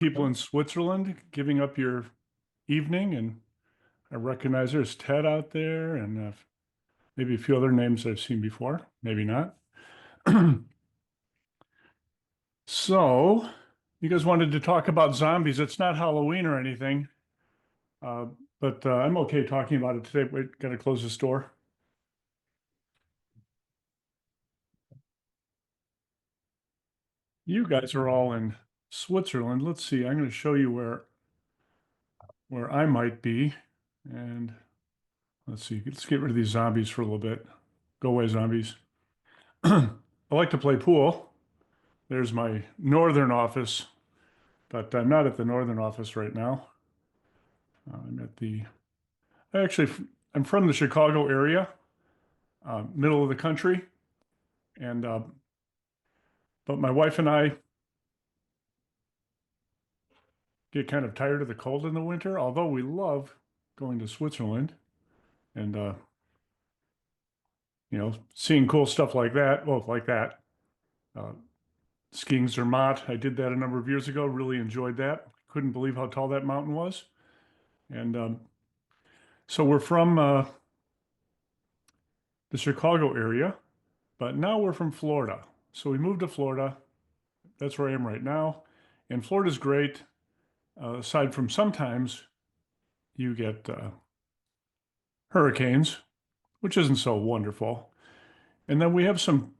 people in Switzerland giving up your evening, and I recognize there's Ted out there, and maybe a few other names I've seen before, maybe not. So, you guys wanted to talk about zombies. It's not Halloween or anything, uh, but I'm okay talking about it today. Wait, gotta close the store. You guys are all in Switzerland. Let's see. I'm going to show you where I might be, and let's see. Let's get rid of these zombies for a little bit. Go away, zombies. I like to play pool. There's my northern office, but I'm not at the northern office right now. I'm at the, actually, I'm from the Chicago area, middle of the country. And, but my wife and I get kind of tired of the cold in the winter, although we love going to Switzerland and, seeing cool stuff like that. Well, like that. Uh, Skiing Zermatt. I did that a number of years ago. Really enjoyed that. Couldn't believe how tall that mountain was. And so we're from the Chicago area, but now we're from Florida. So we moved to Florida. That's where I am right now. And Florida's great, aside from sometimes you get hurricanes, which isn't so wonderful. And then we have some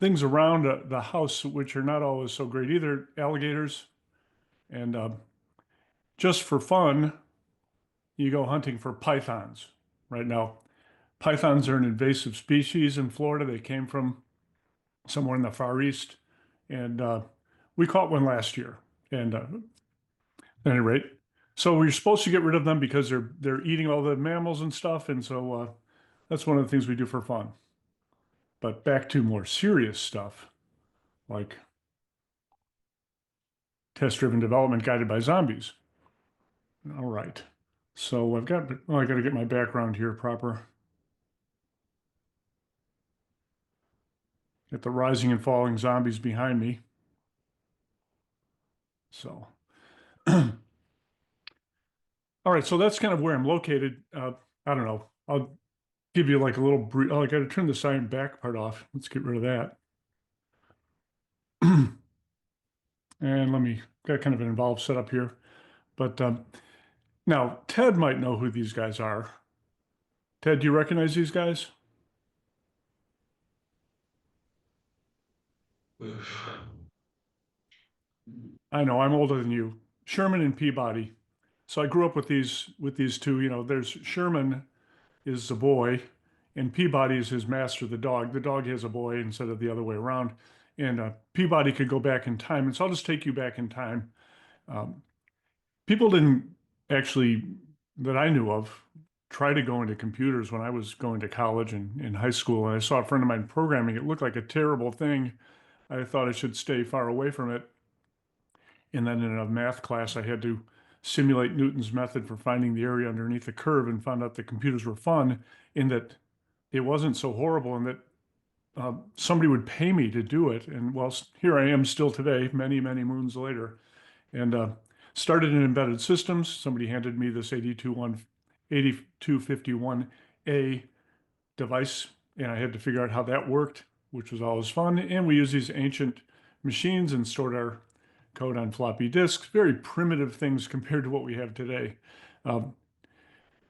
things around the house which are not always so great either. Alligators. And just for fun, you go hunting for pythons. Right now, pythons are an invasive species in Florida. They came from somewhere in the Far East, and we caught one last year. And at any rate, so we're supposed to get rid of them because they're eating all the mammals and stuff, and so that's one of the things we do for fun. But back to more serious stuff, like test-driven development guided by zombies. All right. So I got to get my background here proper. Get the rising and falling zombies behind me. So, all right. So that's kind of where I'm located. I don't know. I'll give you like a little brief. Oh, I got to turn the side and back part off. Let's get rid of that. And got kind of an involved setup here. But now Ted might know who these guys are. Ted, do you recognize these guys? I know I'm older than you. Sherman and Peabody. So I grew up with these two. There's Sherman is the boy, and Peabody is his master, the dog. The dog has a boy instead of the other way around. And Peabody could go back in time. And so I'll just take you back in time. Um, People didn't actually, that I knew of, try to go into computers when I was going to college and in high school. And I saw a friend of mine programming. It looked like a terrible thing. I thought I should stay far away from it. And then in a math class, I had to simulate Newton's method for finding the area underneath the curve, and found out that computers were fun in that it wasn't so horrible, and that somebody would pay me to do it. And well, here I am still today, many, many moons later, and started in embedded systems. Somebody handed me this 8251A device, and I had to figure out how that worked, which was always fun. And we used these ancient machines and stored our code on floppy disks, very primitive things compared to what we have today. The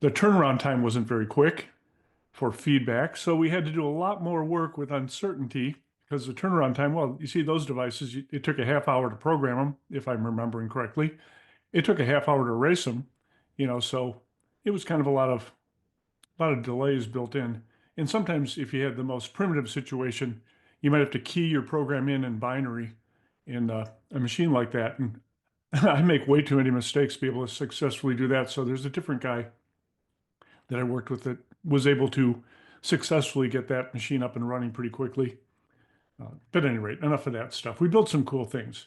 turnaround time wasn't very quick for feedback, so we had to do a lot more work with uncertainty because the turnaround time, well, you see those devices, it took a half hour to program them, if I'm remembering correctly. It took a half hour to erase them, so it was kind of a lot of delays built in. And sometimes if you had the most primitive situation, you might have to key your program in binary in a machine like that. And I make way too many mistakes to be able to successfully do that. So there's a different guy that I worked with that was able to successfully get that machine up and running pretty quickly. But at any rate, enough of that stuff. We built some cool things.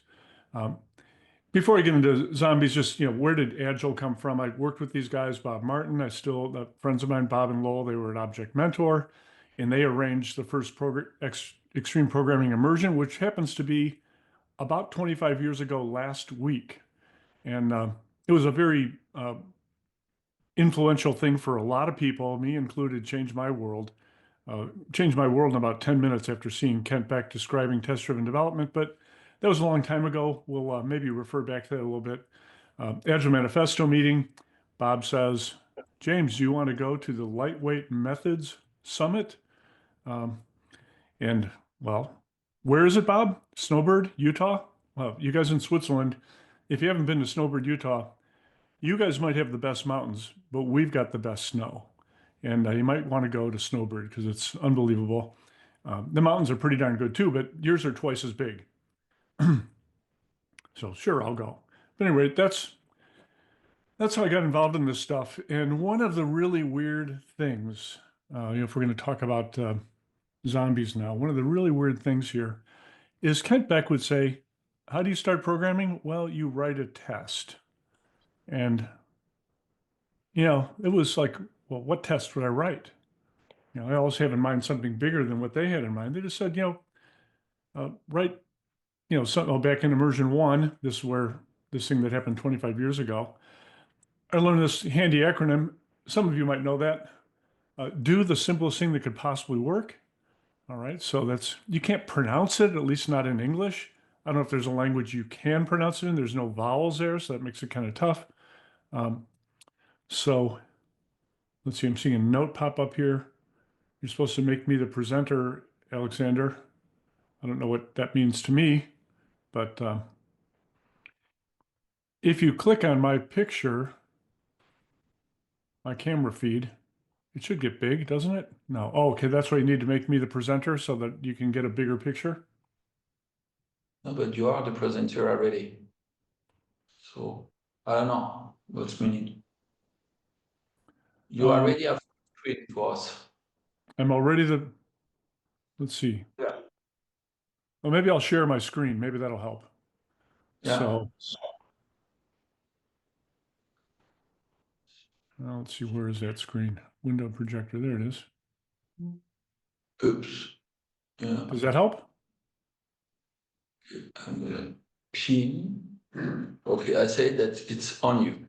Before I get into zombies, just, where did Agile come from? I worked with these guys, Bob Martin. Friends of mine, Bob and Lowell, they were an Object Mentor, and they arranged the first extreme programming immersion, which happens to be about 25 years ago last week. And it was a very influential thing for a lot of people, me included, changed my world in about 10 minutes after seeing Kent Beck describing test-driven development. But that was a long time ago. We'll maybe refer back to that a little bit. Agile Manifesto meeting. Bob says, James, do you want to go to the Lightweight Methods Summit? Um, and well, where is it, Bob? Snowbird, Utah? Well, you guys in Switzerland, if you haven't been to Snowbird, Utah, you guys might have the best mountains, but we've got the best snow. And you might want to go to Snowbird because it's unbelievable. The mountains are pretty darn good too, but yours are twice as big. So sure, I'll go. But anyway, that's how I got involved in this stuff. And one of the really weird things, if we're going to talk about zombies now, one of the really weird things here is Kent Beck would say, how do you start programming? Well, you write a test. And, it was like, well, what test would I write? I always have in mind something bigger than what they had in mind. They just said, write, back in immersion one, this is where this thing that happened 25 years ago, I learned this handy acronym. Some of you might know that. Do the simplest thing that could possibly work. All right, so you can't pronounce it, at least not in English. I don't know if there's a language you can pronounce it in. There's no vowels there, so that makes it kind of tough. So let's see, I'm seeing a note pop up here. You're supposed to make me the presenter, Alexander. I don't know what that means to me, but if you click on my picture, my camera feed, it should get big, doesn't it? No. Oh, okay, that's why you need to make me the presenter so that you can get a bigger picture. No, but you are the presenter already. So I don't know what's meaning. You already have screen to us. I'm already let's see. Yeah. Well, maybe I'll share my screen. Maybe that'll help. Yeah. So let's see, where is that screen? Window projector, there it is. Oops. Yeah. Does that help? I'm gonna pin. Okay, I say that it's on you.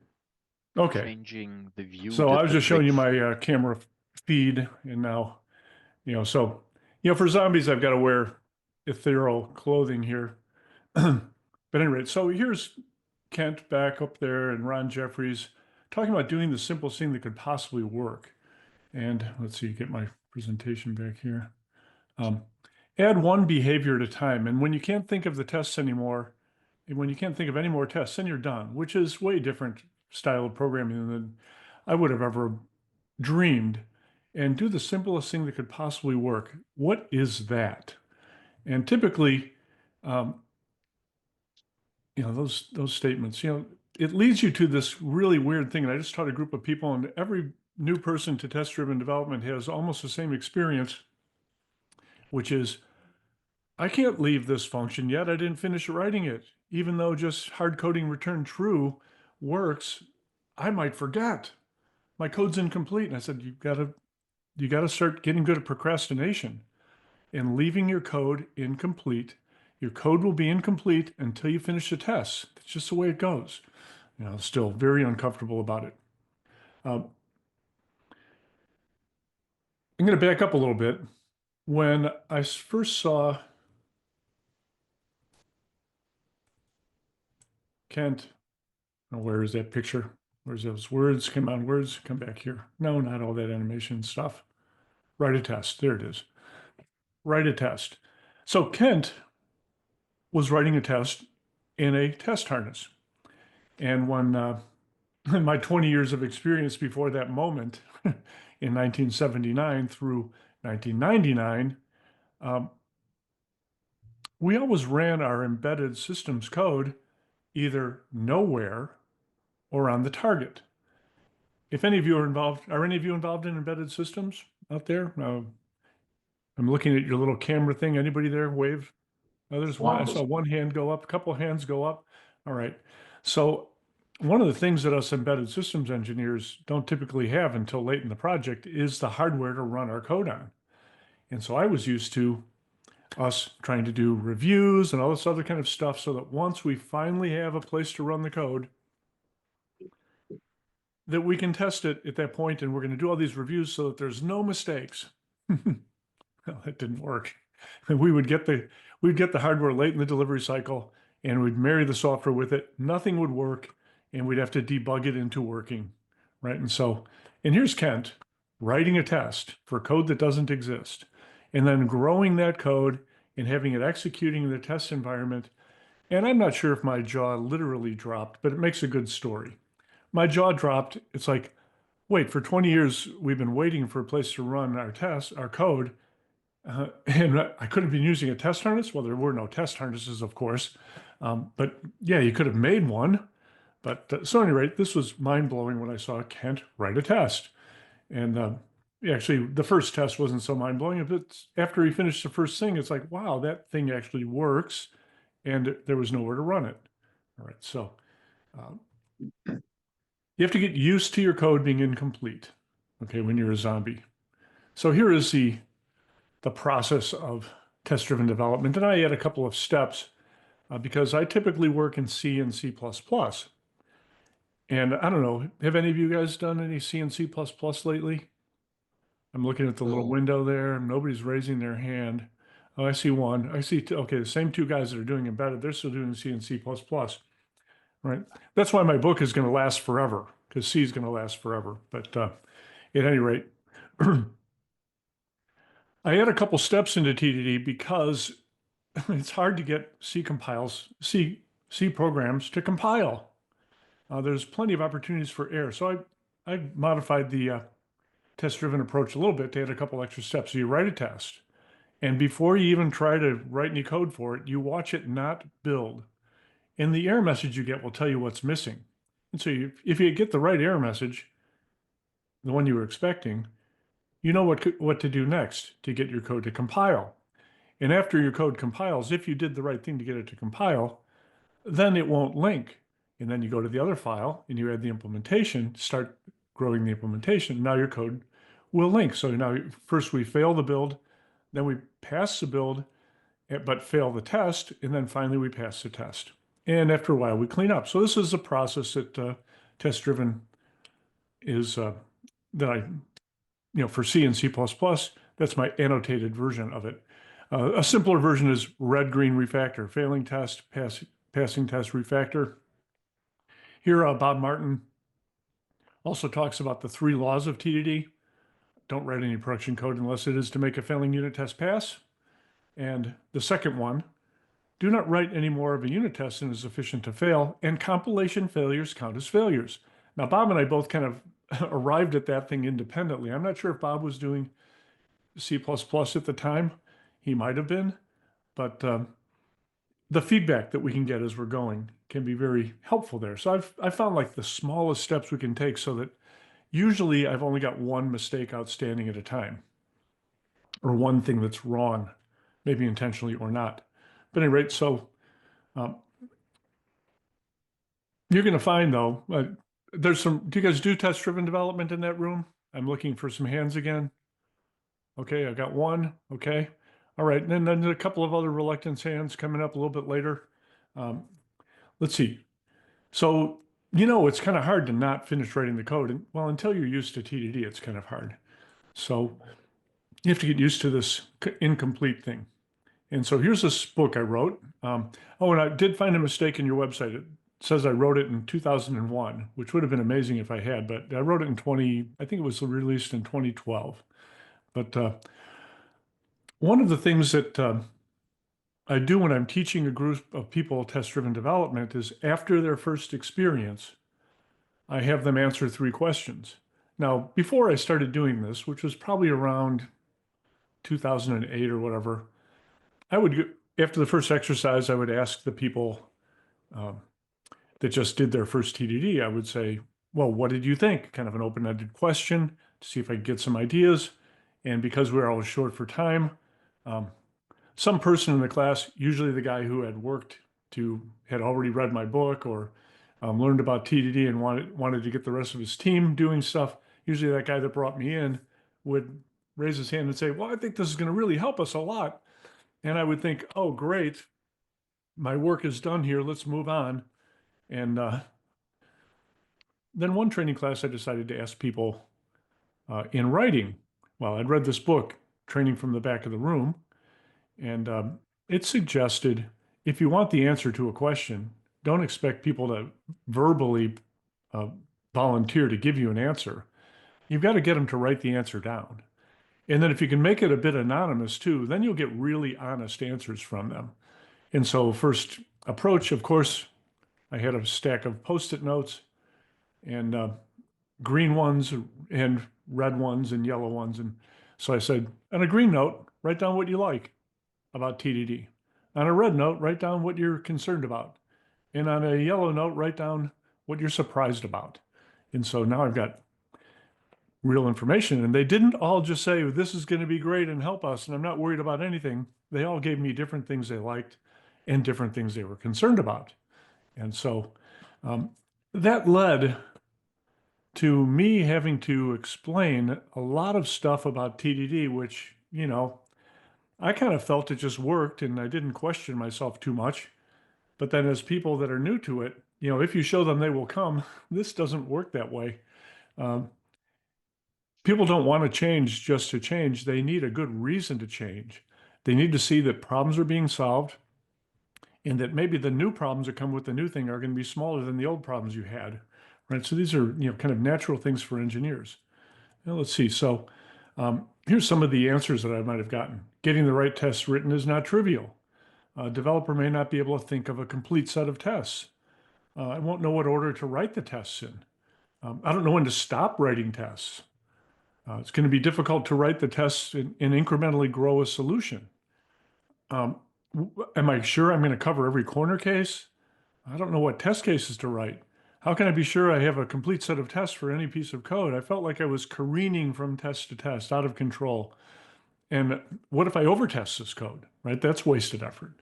Okay. Changing the view. So I was just showing you my camera feed, and now, so, for zombies, I've got to wear ethereal clothing here. But anyway, so here's Kent back up there and Ron Jeffries talking about doing the simplest thing that could possibly work. And let's see, get my presentation back here. Add one behavior at a time. And when you can't think of the tests anymore, and when you can't think of any more tests, then you're done, which is way different style of programming than I would have ever dreamed. And do the simplest thing that could possibly work. What is that? And typically, those statements, it leads you to this really weird thing. And I just taught a group of people, and every new person to test-driven development has almost the same experience, which is, I can't leave this function yet. I didn't finish writing it. Even though just hard coding return true works, I might forget. My code's incomplete. And I said, you got to start getting good at procrastination and leaving your code incomplete. Your code will be incomplete until you finish the tests. That's just the way it goes. Still very uncomfortable about it. I'm going to back up a little bit. When I first saw Kent, where is that picture? Where's those words? Come on, words, come back here. No, not all that animation stuff. Write a test. There it is. Write a test. So Kent was writing a test in a test harness. And when in my 20 years of experience before that moment, in 1979 through 1999, we always ran our embedded systems code either nowhere or on the target. If any of you are any of you involved in embedded systems out there? I'm looking at your little camera thing. Anybody there? Wave. There's one. I saw one hand go up, a couple of hands go up. All right. So one of the things that us embedded systems engineers don't typically have until late in the project is the hardware to run our code on. And so I was used to us trying to do reviews and all this other kind of stuff so that once we finally have a place to run the code, that we can test it at that point, and we're going to do all these reviews so that there's no mistakes. Well, it didn't work. We would get the hardware late in the delivery cycle, and we'd marry the software with it. Nothing would work, and we'd have to debug it into working, right? And here's Kent writing a test for code that doesn't exist, and then growing that code and having it executing in the test environment. And I'm not sure if my jaw literally dropped, but it makes a good story. My jaw dropped. It's like, wait, for 20 years, we've been waiting for a place to run our tests, our code, and I could have been using a test harness. Well, there were no test harnesses, of course. But yeah, you could have made one. But so, at any rate, this was mind blowing when I saw Kent write a test. And actually, the first test wasn't so mind blowing. But after he finished the first thing, it's like, wow, that thing actually works. And there was nowhere to run it. All right. So you have to get used to your code being incomplete, okay, when you're a zombie. So here is the process of test-driven development. And I add a couple of steps because I typically work in C and C++. And I don't know, have any of you guys done any C and C++ lately? I'm looking at the little So, window there. Nobody's raising their hand. Oh, I see one. I see two. Okay, the same two guys that are doing embedded, they're still doing C and C++, right? That's why my book is going to last forever, because C is going to last forever. But at any rate, I add a couple steps into TDD because it's hard to get C programs to compile. There's plenty of opportunities for error. So I modified the test-driven approach a little bit to add a couple extra steps. So you write a test, and before you even try to write any code for it, you watch it not build. And the error message you get will tell you what's missing. And so if you get the right error message, the one you were expecting, you know what to do next to get your code to compile. And after your code compiles, if you did the right thing to get it to compile, then it won't link. And then you go to the other file and you add the implementation, start growing the implementation. Now your code will link. So now first we fail the build, then we pass the build, but fail the test, and then finally we pass the test. And after a while we clean up. So this is a process that test-driven is that for C and C++, that's my annotated version of it. A simpler version is red, green, refactor, failing test, passing test, refactor. Here, Bob Martin also talks about the 3 laws of TDD. Don't write any production code unless it is to make a failing unit test pass. And the second one, do not write any more of a unit test than is sufficient to fail, and compilation failures count as failures. Now, Bob and I both kind of arrived at that thing independently. I'm not sure if Bob was doing C++ at the time. He might have been, but the feedback that we can get as we're going can be very helpful there. So I've found like the smallest steps we can take so that usually I've only got one mistake outstanding at a time, or one thing that's wrong, maybe intentionally or not. But at any rate, so um, you're going to find though, there's some, do you guys do test-driven development in that room? I'm looking for some hands again. Okay, I got one. Okay. All right. And then a couple of other reluctant hands coming up a little bit later. Um, let's see. So, it's kind of hard to not finish writing the code. And well, until you're used to TDD, it's kind of hard. So you have to get used to this incomplete thing. And so here's this book I wrote. Oh, and I did find a mistake in your website. It says I wrote it in 2001, which would have been amazing if I had, but I wrote it in I think it was released in 2012. But one of the things that I do when I'm teaching a group of people test-driven development is after their first experience, I have them answer 3 questions. Now, before I started doing this, which was probably around 2008 or whatever, after the first exercise, I would ask the people um, that just did their first TDD, I would say, well, what did you think? Kind of an open-ended question to see if I could get some ideas. And because we were always short for time, um, some person in the class, usually the guy who had already read my book or learned about TDD and wanted to get the rest of his team doing stuff, usually that guy that brought me in would raise his hand and say, well, I think this is going to really help us a lot. And I would think, oh, great, my work is done here. Let's move on. And then one training class, I decided to ask people in writing. Well, I'd read this book, Training from the Back of the Room, and it suggested if you want the answer to a question, don't expect people to verbally uh, volunteer to give you an answer. You've got to get them to write the answer down. And then if you can make it a bit anonymous too, then you'll get really honest answers from them. And so first approach, of course, I had a stack of Post-it notes and green ones and red ones and yellow ones. And so I said, on a green note, write down what you like about TDD. On a red note, write down what you're concerned about. And on a yellow note, write down what you're surprised about. And so now I've got real information. And they didn't all just say, this is going to be great and help us, and I'm not worried about anything. They all gave me different things they liked and different things they were concerned about. And so that led to me having to explain a lot of stuff about TDD, which, I kind of felt it just worked and I didn't question myself too much. But then as people that are new to it, if you show them, they will come. This doesn't work that way. Um, People don't want to change just to change. They need a good reason to change. They need to see that problems are being solved and that maybe the new problems that come with the new thing are going to be smaller than the old problems you had, right? So these are, kind of natural things for engineers. Now let's see. So here's some of the answers that I might have gotten. Getting the right tests written is not trivial. A developer may not be able to think of a complete set of tests. I won't know what order to write the tests in. I don't know when to stop writing tests. It's going to be difficult to write the tests and incrementally grow a solution. Um, am I sure I'm going to cover every corner case? I don't know what test cases to write. How can I be sure I have a complete set of tests for any piece of code? I felt like I was careening from test to test, out of control. And what if I overtest this code, right? That's wasted effort.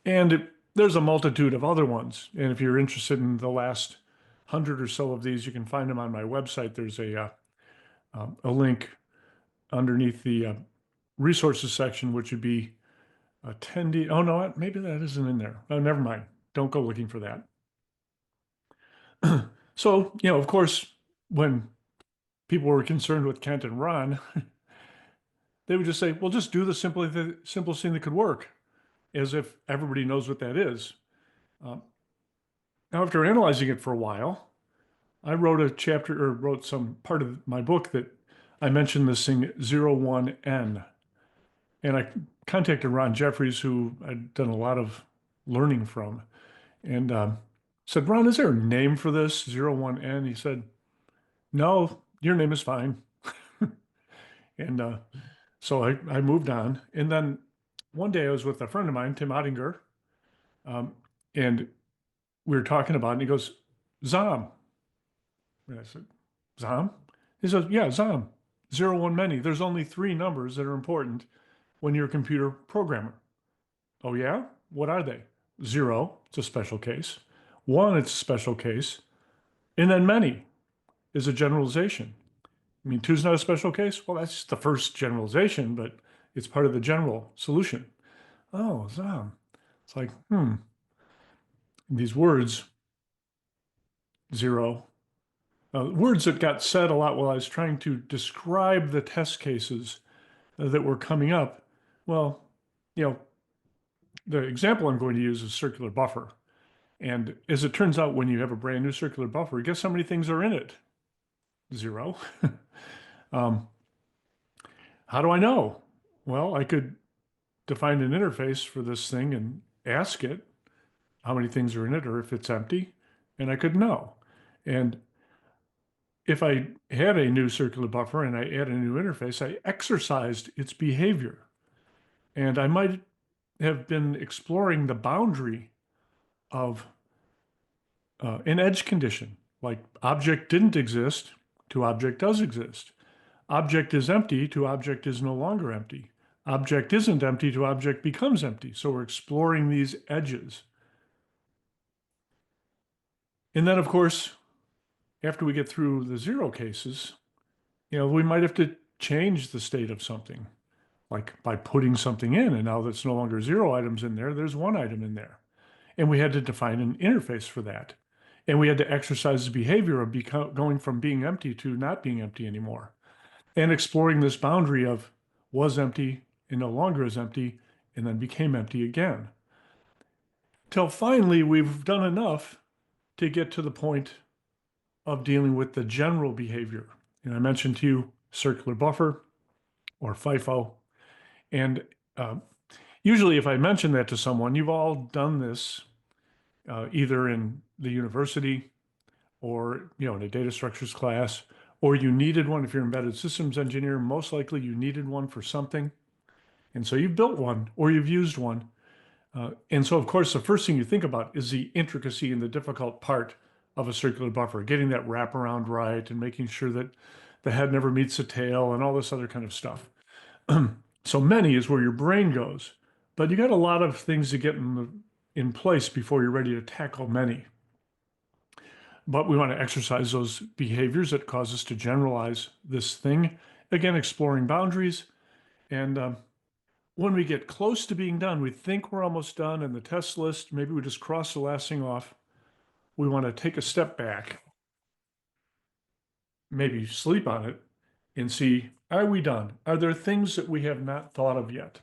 And there's a multitude of other ones. And if you're interested in the last 100 or so of these, you can find them on my website. There's a link underneath the resources section, which would be attendee. Oh, no, maybe that isn't in there. Oh, never mind. Don't go looking for that. So, of course, when people were concerned with Kent and Ron, they would just say, well, just do the simplest thing that could work, as if everybody knows what that is. Now, after analyzing it for a while, I wrote a chapter or wrote some part of my book that I mentioned this thing 01N. And I contacted Ron Jeffries, who I'd done a lot of learning from, and said, Ron, is there a name for this 01N? He said, no, your name is fine. And so I moved on. And then one day I was with a friend of mine, Tim Ottinger, and we were talking about it, and he goes, ZOM. And I said, ZOM? He says, yeah, ZOM. 01 many. There's only 3 numbers that are important when you're a computer programmer. Oh, yeah? What are they? 0, it's a special case. 1, it's a special case. And then many is a generalization. I mean, 2 is not a special case? Well, that's the first generalization, but it's part of the general solution. Oh, ZOM. It's like, these words, 0, words that got said a lot while I was trying to describe the test cases that were coming up. Well, the example I'm going to use is circular buffer. And as it turns out, when you have a brand new circular buffer, guess how many things are in it? 0. How do I know? Well, I could define an interface for this thing and ask it how many things are in it or if it's empty, and I could know. And if I had a new circular buffer and I add a new interface, I exercised its behavior. And I might have been exploring the boundary of an edge condition, like object didn't exist to object does exist. Object is empty to object is no longer empty. Object isn't empty to object becomes empty. So we're exploring these edges. And then, of course, after we get through the 0 cases, we might have to change the state of something, like by putting something in. And now that's no longer 0 items in there, there's 1 item in there. And we had to define an interface for that. And we had to exercise the behavior of going from being empty to not being empty anymore and exploring this boundary of was empty and no longer is empty and then became empty again. Till finally, we've done enough to get to the point of dealing with the general behavior. And I mentioned to you circular buffer or FIFO. And uh, usually, if I mention that to someone, you've all done this either in the university or in a data structures class, or you needed one if you're an embedded systems engineer. Most likely, you needed one for something, and so you've built one or you've used one. And so, of course, the first thing you think about is the intricacy and the difficult part of a circular buffer, getting that wraparound right and making sure that the head never meets the tail and all this other kind of stuff. So many is where your brain goes, but you got a lot of things to get in place before you're ready to tackle many. But we want to exercise those behaviors that cause us to generalize this thing. Again, exploring boundaries. And when we get close to being done, we think we're almost done in the test list. Maybe we just cross the last thing off. We want to take a step back, maybe sleep on it, and see, are we done? Are there things that we have not thought of yet?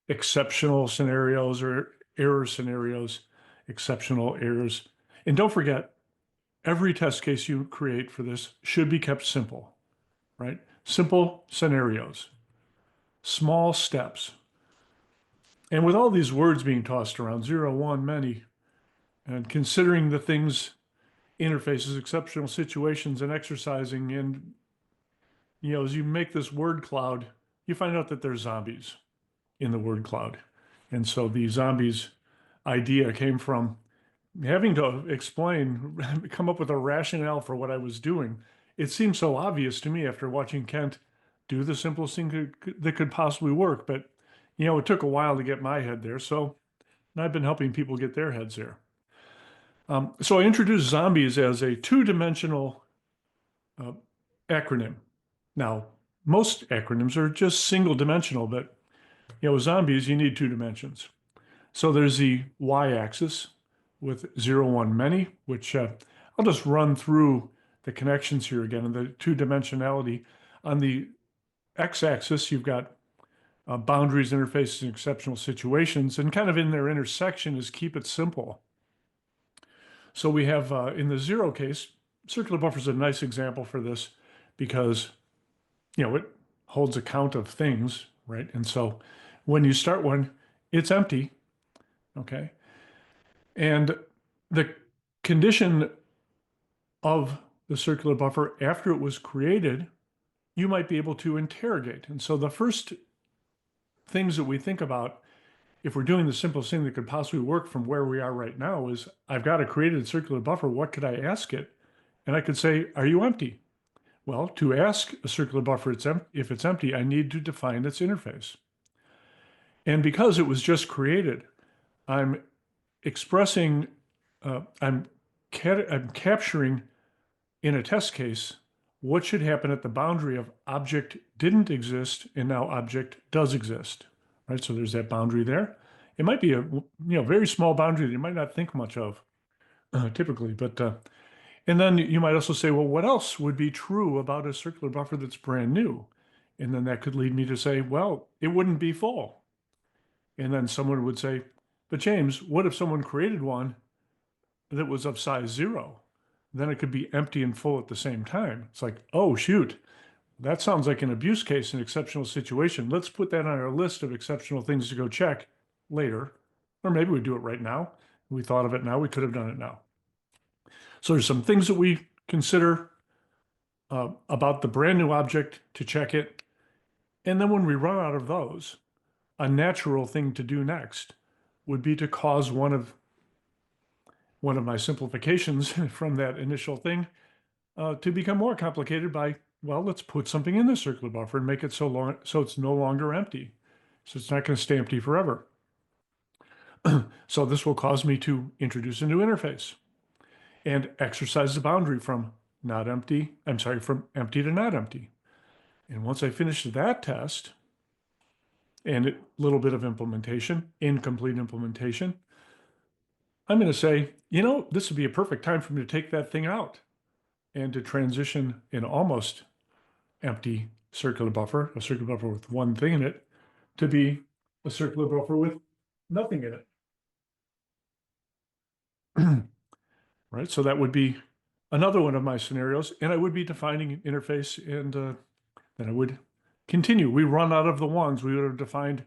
Exceptional scenarios or error scenarios, exceptional errors. And don't forget, every test case you create for this should be kept simple, right? Simple scenarios, small steps. And with all these words being tossed around, zero, one, many, and considering the things, interfaces, exceptional situations, and exercising, and as you make this word cloud, you find out that there's zombies in the word cloud. And so the zombies idea came from having to explain, come up with a rationale for what I was doing. It seemed so obvious to me after watching Kent do the simplest thing that could possibly work. But, it took a while to get my head there. So I've been helping people get their heads there. So I introduced zombies as a two-dimensional uh, acronym. Now, most acronyms are just single dimensional, but zombies, you need two dimensions. So there's the y-axis with 0, 1, many, which I'll just run through the connections here again and the two-dimensionality. On the x-axis, you've got boundaries, interfaces, and exceptional situations, and kind of in their intersection is keep it simple. So we have, in the zero case, circular buffer is a nice example for this because, it holds a count of things, right? And so when you start one, it's empty, okay? And the condition of the circular buffer after it was created, you might be able to interrogate. And so the first things that we think about if we're doing the simplest thing that could possibly work from where we are right now is I've got a created circular buffer. What could I ask it? And I could say, are you empty? Well, to ask a circular buffer if it's empty, I need to define its interface. And because it was just created, I'm expressing, I'm capturing in a test case what should happen at the boundary of object didn't exist and now object does exist, right? So there's that boundary there. It might be a very small boundary that you might not think much of typically, but and then you might also say, well, what else would be true about a circular buffer that's brand new? And then that could lead me to say, well, it wouldn't be full. And then someone would say, but James, what if someone created one that was of size 0? Then it could be empty and full at the same time. It's like, oh, shoot, that sounds like an abuse case, an exceptional situation. Let's put that on our list of exceptional things to go check later. Or maybe we do it right now. We thought of it now. We could have done it now. So there's some things that we consider about the brand new object to check it. And then when we run out of those, a natural thing to do next would be to cause one of my simplifications from that initial thing to become more complicated by, well, let's put something in the circular buffer and make it so it's no longer empty. So it's not going to stay empty forever. So this will cause me to introduce a new interface and exercise the boundary from from empty to not empty. And once I finish that test and a little bit of implementation, incomplete implementation, I'm going to say, this would be a perfect time for me to take that thing out and to transition an almost empty circular buffer, a circular buffer with one thing in it, to be a circular buffer with nothing in it. Right? So that would be another one of my scenarios, and I would be defining an interface, and then I would continue. We run out of the ones. We would have defined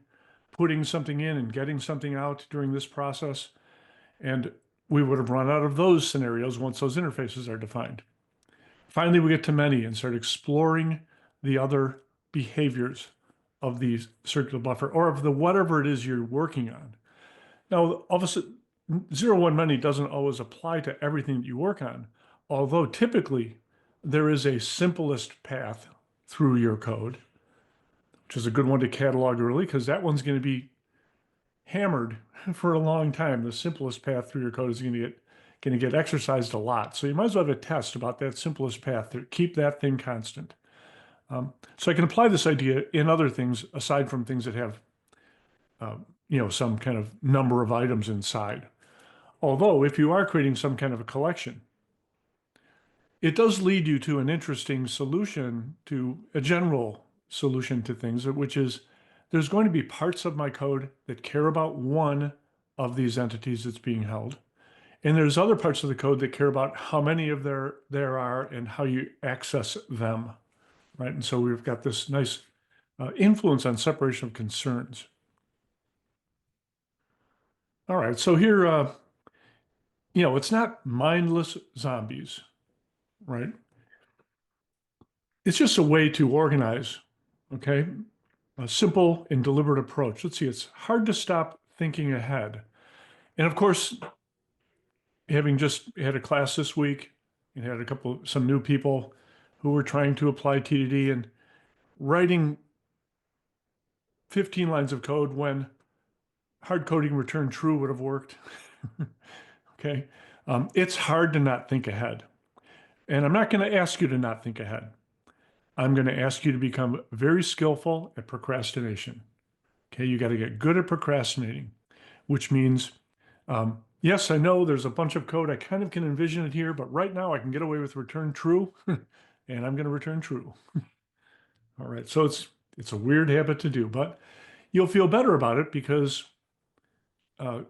putting something in and getting something out during this process, and we would have run out of those scenarios once those interfaces are defined. Finally, we get to many and start exploring the other behaviors of the circular buffer or of the whatever it is you're working on. Now, obviously, zero one many doesn't always apply to everything that you work on, although typically there is a simplest path through your code, which is a good one to catalog early because that one's going to be hammered for a long time. The simplest path through your code is going to get exercised a lot. So you might as well have a test about that simplest path to keep that thing constant. So I can apply this idea in other things aside from things that have some kind of number of items inside. Although if you are creating some kind of a collection, it does lead you to an interesting solution, to a general solution to things, which is there's going to be parts of my code that care about one of these entities that's being held. And there's other parts of the code that care about how many of there are and how you access them, right? And so we've got this nice influence on separation of concerns. All right, so here, it's not mindless zombies, right? It's just a way to organize, okay? A simple and deliberate approach. Let's see, it's hard to stop thinking ahead. And of course, having just had a class this week and had some new people who were trying to apply TDD and writing 15 lines of code when hard coding return true would have worked. Okay. It's hard to not think ahead. And I'm not going to ask you to not think ahead. I'm going to ask you to become very skillful at procrastination. Okay. You got to get good at procrastinating, which means, yes, I know there's a bunch of code. I kind of can envision it here, but right now I can get away with return true and I'm going to return true. All right. So it's a weird habit to do, but you'll feel better about it because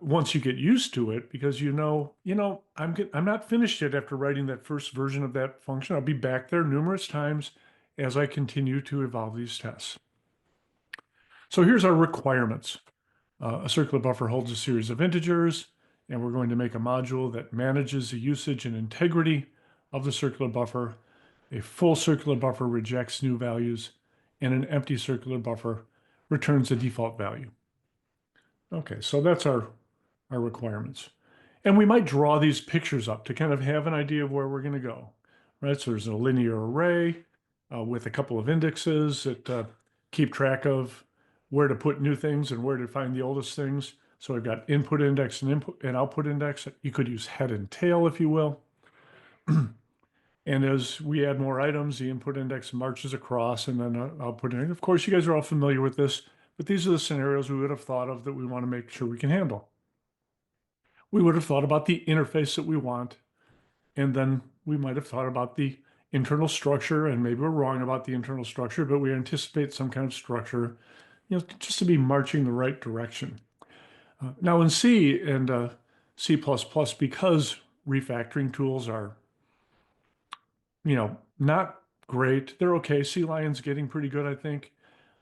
once you get used to it, because I'm not finished yet after writing that first version of that function. I'll be back there numerous times as I continue to evolve these tests. So here's our requirements. A circular buffer holds a series of integers, and we're going to make a module that manages the usage and integrity of the circular buffer. A full circular buffer rejects new values, and an empty circular buffer returns the default value. Okay, so that's our requirements. And we might draw these pictures up to kind of have an idea of where we're going to go, right? So there's a linear array with a couple of indexes that keep track of where to put new things and where to find the oldest things. So I've got input index and input and output index. You could use head and tail, if you will. And as we add more items, the input index marches across and then output index. Of course, you guys are all familiar with this, but these are the scenarios we would have thought of that we want to make sure we can handle. We would have thought about the interface that we want, and then we might have thought about the internal structure, and maybe we're wrong about the internal structure, but we anticipate some kind of structure, just to be marching the right direction. Now in C and C++, because refactoring tools are, not great. They're okay. C Lion's getting pretty good, I think,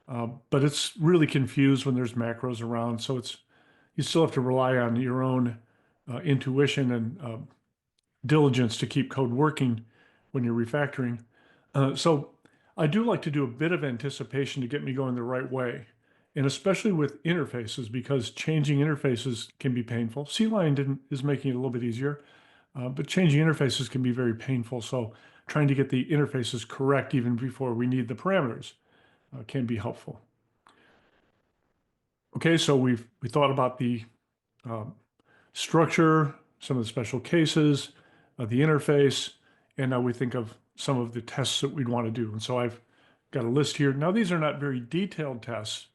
but it's really confused when there's macros around. So you still have to rely on your own intuition and diligence to keep code working when you're refactoring. So I do like to do a bit of anticipation to get me going the right way. And especially with interfaces, because changing interfaces can be painful. C-Line is making it a little bit easier, but changing interfaces can be very painful. So trying to get the interfaces correct even before we need the parameters can be helpful. Okay, so we thought about the structure, some of the special cases, the interface, and now we think of some of the tests that we'd want to do. And so I've got a list here. Now, these are not very detailed tests.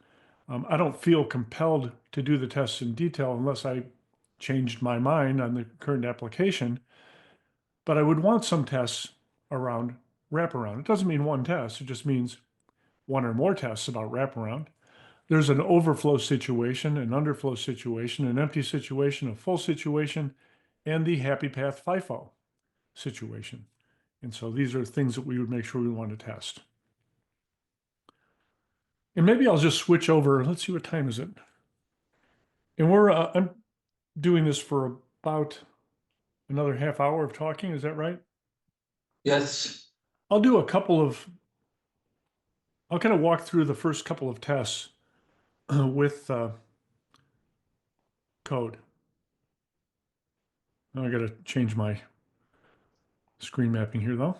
I don't feel compelled to do the tests in detail unless I changed my mind on the current application, but I would want some tests around wraparound. It doesn't mean one test, it just means one or more tests about wraparound. There's an overflow situation, an underflow situation, an empty situation, a full situation, and the happy path FIFO situation. And so these are things that we would make sure we want to test. And maybe I'll just switch over. Let's see, what time is it? And I'm doing this for about another half hour of talking. Is that right? Yes. I'll kind of walk through the first couple of tests with code. Now I got to change my screen mapping here though.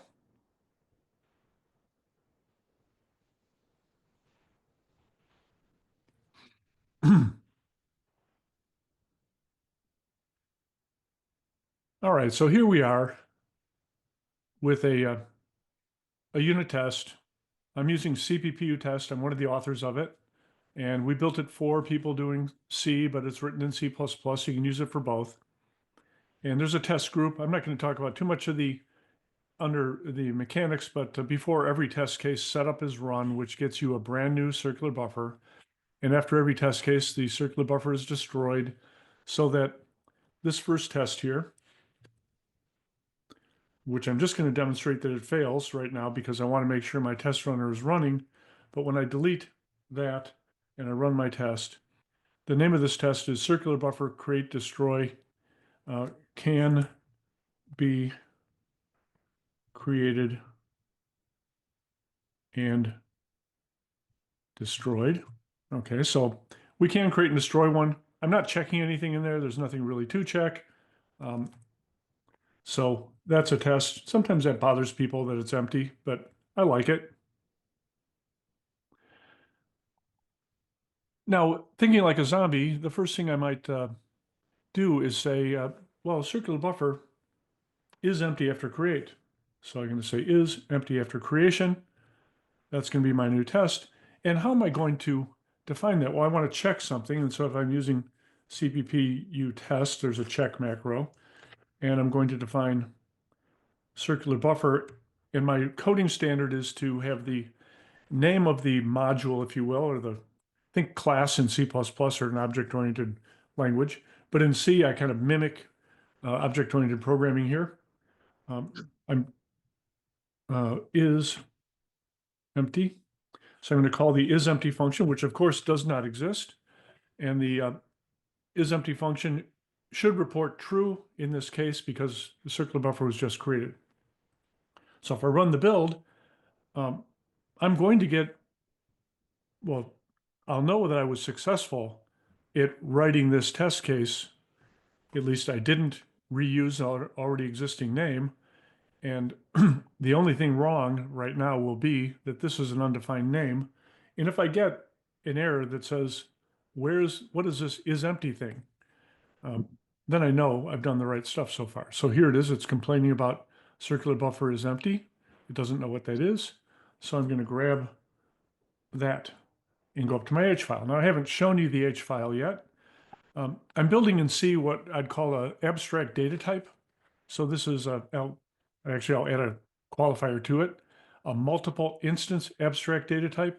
All right, so here we are with a unit test. I'm using CPPU test. I'm one of the authors of it. And we built it for people doing C, but it's written in C++. You can use it for both. And there's a test group. I'm not going to talk about too much of the under the mechanics, but before every test case, setup is run, which gets you a brand new circular buffer. And after every test case, the circular buffer is destroyed so that this first test here, which I'm just going to demonstrate that it fails right now because I want to make sure my test runner is running. But when I delete that and I run my test, the name of this test is circular buffer create destroy can be created and destroyed. Okay, so we can create and destroy one. I'm not checking anything in there. There's nothing really to check. So that's a test. Sometimes that bothers people that it's empty, but I like it. Now, thinking like a zombie, the first thing I might do is say, well, circular buffer is empty after create. So I'm going to say is empty after creation. That's going to be my new test. And how am I going to define that? Well, I want to check something. And so if I'm using CPPU test, there's a check macro. And I'm going to define circular buffer. And my coding standard is to have the name of the module, if you will, or think class in C++ or an object-oriented language. But in C, I kind of mimic object-oriented programming here. Is empty. So I'm going to call the isEmpty function, which of course does not exist. And the isEmpty function should report true in this case because the circular buffer was just created. So if I run the build, I'm going to get, well, I'll know that I was successful at writing this test case. At least I didn't reuse our already existing name. And the only thing wrong right now will be that this is an undefined name. And if I get an error that says, what is this isEmpty thing? Then I know I've done the right stuff so far. So here it is. It's complaining about circular buffer is empty. It doesn't know what that is. So I'm going to grab that and go up to my H file. Now I haven't shown you the H file yet. I'm building in C what I'd call an abstract data type. So this is I'll add a qualifier to it, a multiple instance abstract data type.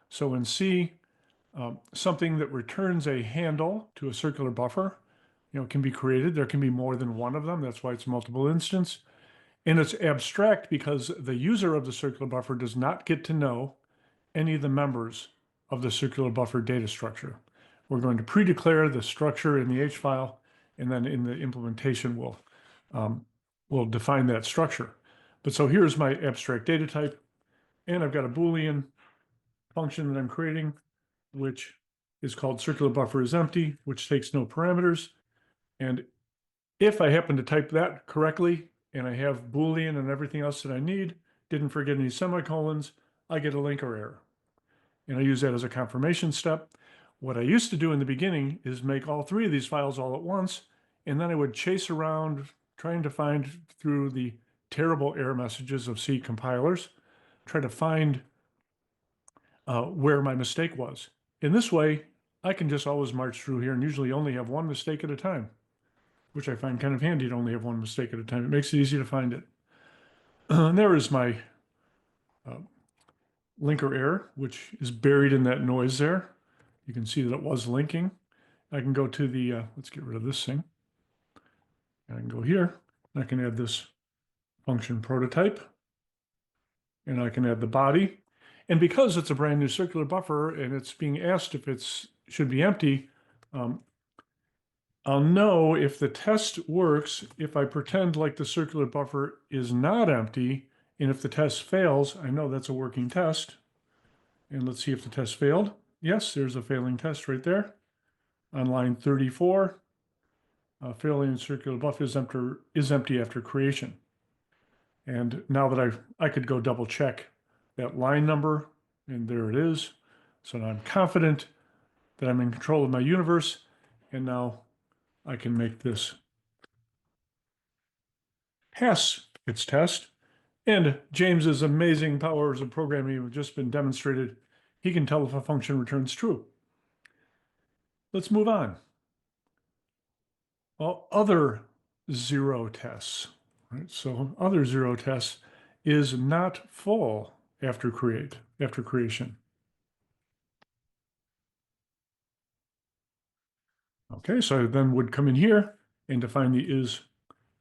So in C, something that returns a handle to a circular buffer, can be created. There can be more than one of them. That's why it's multiple instance. And it's abstract because the user of the circular buffer does not get to know any of the members of the circular buffer data structure. We're going to pre-declare the structure in the H file, and then in the implementation, we'll define that structure. But so here's my abstract data type, and I've got a Boolean function that I'm creating, which is called circular buffer is empty, which takes no parameters. And if I happen to type that correctly, and I have Boolean and everything else that I need, didn't forget any semicolons, I get a linker error. And I use that as a confirmation step. What I used to do in the beginning is make all three of these files all at once, and then I would chase around trying to find through the terrible error messages of C compilers, try to find where my mistake was. In this way, I can just always march through here and usually only have one mistake at a time. which I find kind of handy to only have one mistake at a time. It makes it easy to find it. And there is my linker error, which is buried in that noise there. You can see that it was linking. I can go to the, let's get rid of this thing. I can go here, and I can add this function prototype, and I can add the body. And because it's a brand new circular buffer and it's being asked if it's should be empty, I'll know if the test works if I pretend like the circular buffer is not empty, and if the test fails, I know that's a working test. And let's see if the test failed. Yes, there's a failing test right there. On line 34, failing circular buffer is empty after creation. And now that I could go double check that line number, and there it is. So now I'm confident that I'm in control of my universe, and now I can make this pass its test. And James's amazing powers of programming have just been demonstrated. He can tell if a function returns true. Let's move on. Well, other zero tests, right? So other zero tests is not full after creation. Okay, so I then would come in here and define the is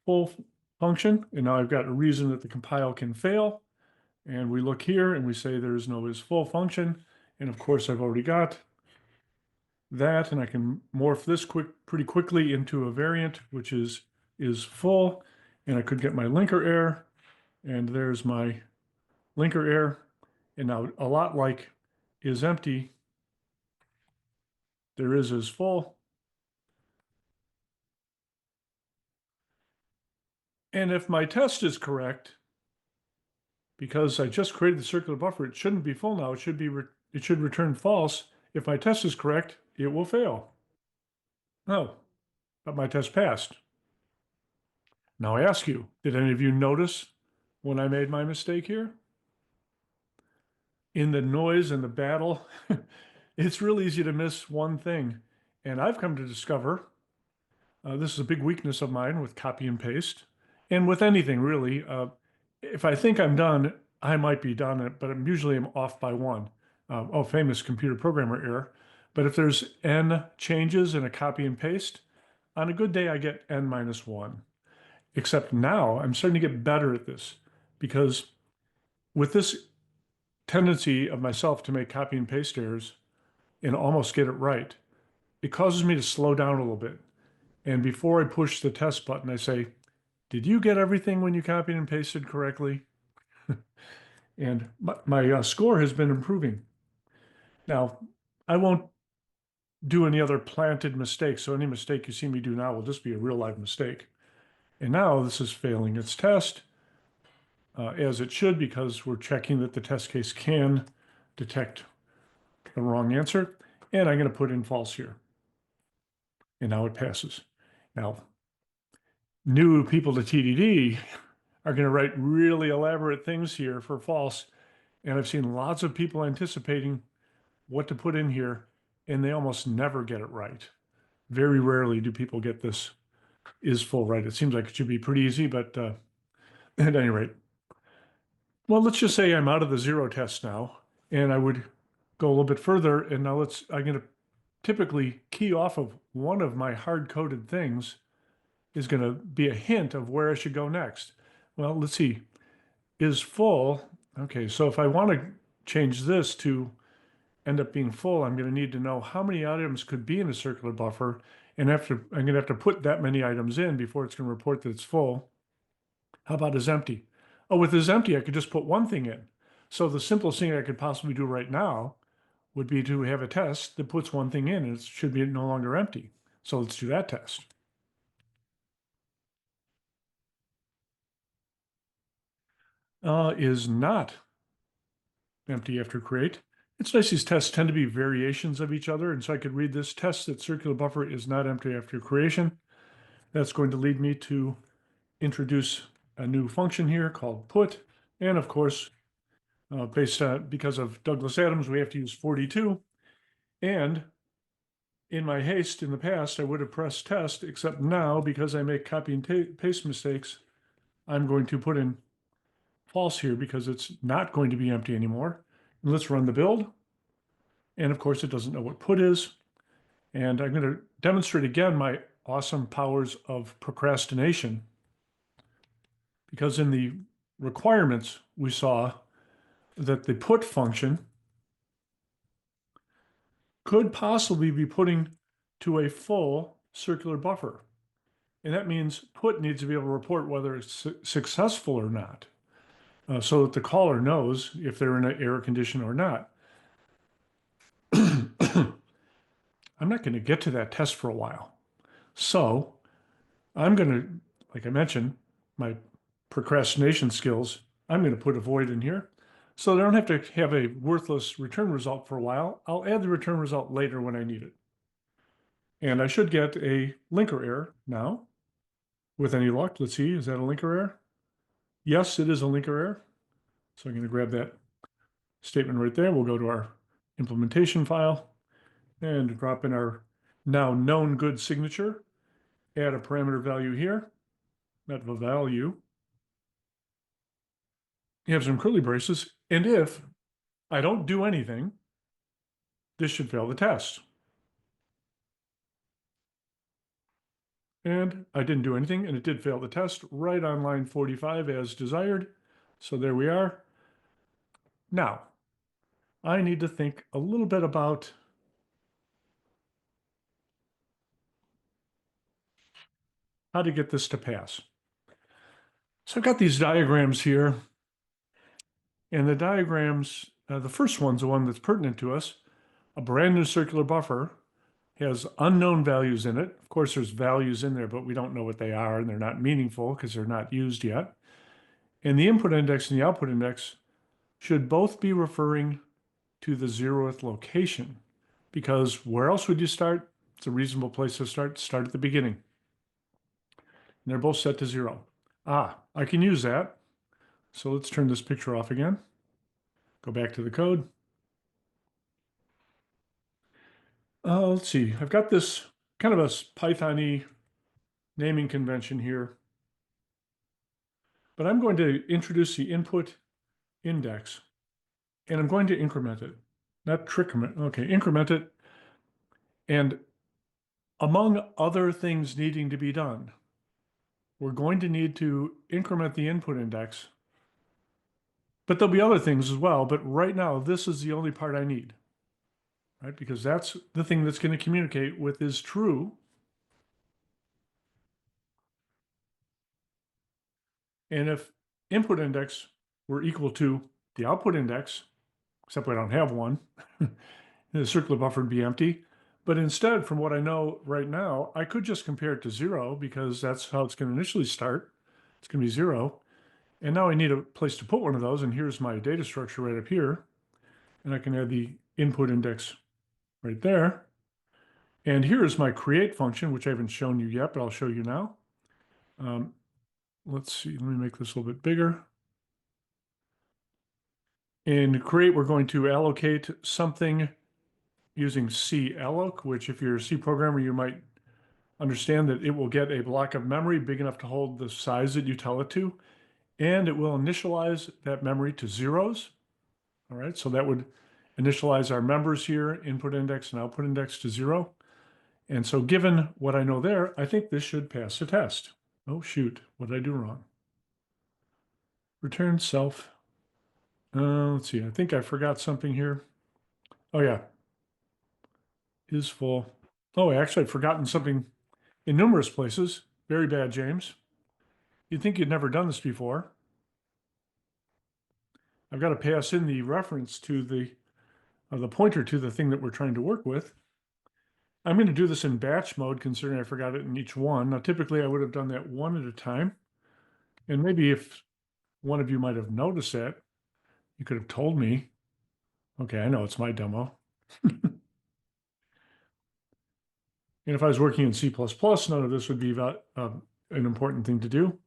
full function. And now I've got a reason that the compile can fail. And we look here and we say there's no is full function. And of course, I've already got that, and I can morph this pretty quickly into a variant, which is full. And I could get my linker error. And there's my linker error. And now a lot like is empty, there is full. And if my test is correct, because I just created the circular buffer, it shouldn't be full now. It should return false. If my test is correct, it will fail. Oh, but my test passed. Now I ask you, did any of you notice when I made my mistake here? In the noise and the battle, it's real easy to miss one thing. And I've come to discover this is a big weakness of mine with copy and paste, and with anything really. If I think I'm done, I might be done, but usually I'm off by one. Famous computer programmer error. But if there's n changes in a copy and paste, on a good day I get n minus one. Except now I'm starting to get better at this, because with this tendency of myself to make copy and paste errors and almost get it right, it causes me to slow down a little bit. And before I push the test button, I say, did you get everything when you copied and pasted correctly? And my score has been improving. Now, I won't do any other planted mistakes. So any mistake you see me do now will just be a real live mistake. And now this is failing its test, as it should, because we're checking that the test case can detect the wrong answer. And I'm going to put in false here. And now it passes. Now, new people to TDD are going to write really elaborate things here for false. And I've seen lots of people anticipating what to put in here, and they almost never get it right. Very rarely do people get this is full right. It seems like it should be pretty easy, but at any rate. Well, let's just say I'm out of the zero test now, and I would go a little bit further, and now I'm going to typically key off of one of my hard-coded things is going to be a hint of where I should go next. Well, let's see. Is full. Okay, so if I want to change this to end up being full, I'm going to need to know how many items could be in a circular buffer, and I'm going to have to put that many items in before it's going to report that it's full. How about is empty? Oh, with is empty, I could just put one thing in. So the simplest thing I could possibly do right now would be to have a test that puts one thing in, and it should be no longer empty. So let's do that test. Is not empty after create. It's nice these tests tend to be variations of each other, and so I could read this test that circular buffer is not empty after creation. That's going to lead me to introduce a new function here called put, and of course, because of Douglas Adams, we have to use 42, and in my haste in the past, I would have pressed test, except now, because I make copy and paste mistakes, I'm going to put in false here because it's not going to be empty anymore. And let's run the build. And of course, it doesn't know what put is. And I'm going to demonstrate again my awesome powers of procrastination, because in the requirements, we saw that the put function could possibly be putting to a full circular buffer. And that means put needs to be able to report whether it's successful or not, so that the caller knows if they're in an error condition or not. I'm not going to get to that test for a while. So I'm going to, like I mentioned, my procrastination skills, I'm going to put a void in here. So I don't have to have a worthless return result for a while. I'll add the return result later when I need it. And I should get a linker error now with any luck. Let's see, is that a linker error? Yes, it is a linker error. So I'm going to grab that statement right there. We'll go to our implementation file and drop in our now known good signature, add a parameter value here, not a value. You have some curly braces, and if I don't do anything, this should fail the test. And I didn't do anything, and it did fail the test right on line 45 as desired. So there we are. Now, I need to think a little bit about how to get this to pass. So I've got these diagrams here, and the diagrams, the first one's the one that's pertinent to us. A brand new circular buffer has unknown values in it. Of course, there's values in there, but we don't know what they are, and they're not meaningful because they're not used yet. And the input index and the output index should both be referring to the 0th location, because where else would you start? It's a reasonable place to start. Start at the beginning. And they're both set to 0. I can use that. So let's turn this picture off again. Go back to the code. Let's see. I've got this kind of a Python-y naming convention here, but I'm going to introduce the input index, and I'm going to increment it, not tricrement. Okay, increment it. And among other things needing to be done, we're going to need to increment the input index, but there'll be other things as well. But right now, this is the only part I need, right? Because that's the thing that's going to communicate with is true. And if input index were equal to the output index, except we don't have one, the circular buffer would be empty. But instead, from what I know right now, I could just compare it to 0 because that's how it's going to initially start. It's going to be 0. And now I need a place to put one of those. And here's my data structure right up here. And I can add the input index right there. And here's my create function, which I haven't shown you yet, but I'll show you now. Let's see, let me make this a little bit bigger. In create, we're going to allocate something using calloc, which if you're a C programmer, you might understand that it will get a block of memory big enough to hold the size that you tell it to, and it will initialize that memory to zeros. All right, so that would initialize our members here, input index and output index to 0. And so given what I know there, I think this should pass the test. Oh, shoot, what did I do wrong? Return self. Let's see, I think I forgot something here. Oh yeah, is full. Oh, actually, I've forgotten something in numerous places. Very bad, James. You'd think you'd never done this before. I've got to pass in the reference to the pointer to the thing that we're trying to work with. I'm going to do this in batch mode, considering I forgot it in each one. Now, typically, I would have done that one at a time. And maybe if one of you might have noticed that, you could have told me. Okay, I know it's my demo. And if I was working in C++, none of this would be about, an important thing to do.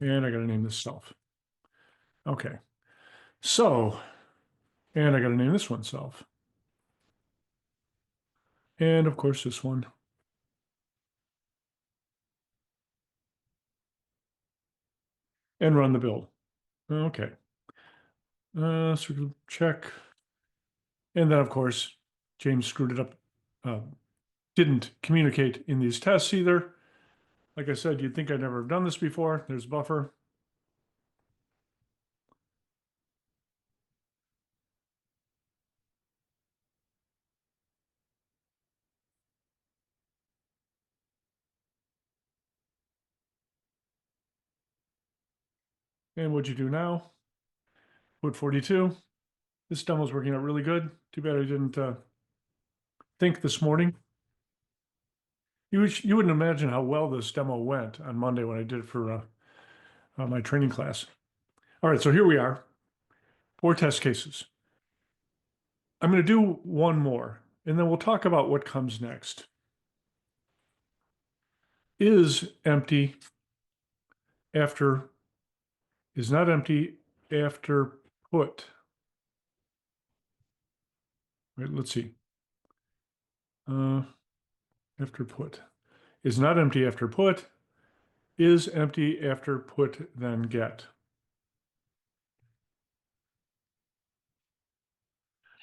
And I got to name this self. Okay, so And I got to name this one self. And of course, this one. And run the build. Okay. So check. And then, of course, James screwed it up. Didn't communicate in these tests either. Like I said, you'd think I'd never have done this before. There's buffer. And what'd you do now? Put 42. This demo's working out really good. Too bad I didn't think this morning. You wouldn't imagine how well this demo went on Monday when I did it for my training class. All right, so here we are, 4 test cases. I'm going to do one more, and then we'll talk about what comes next. Is empty after, is not empty after put. Wait, let's see. After put. Is not empty after put. Is empty after put then get.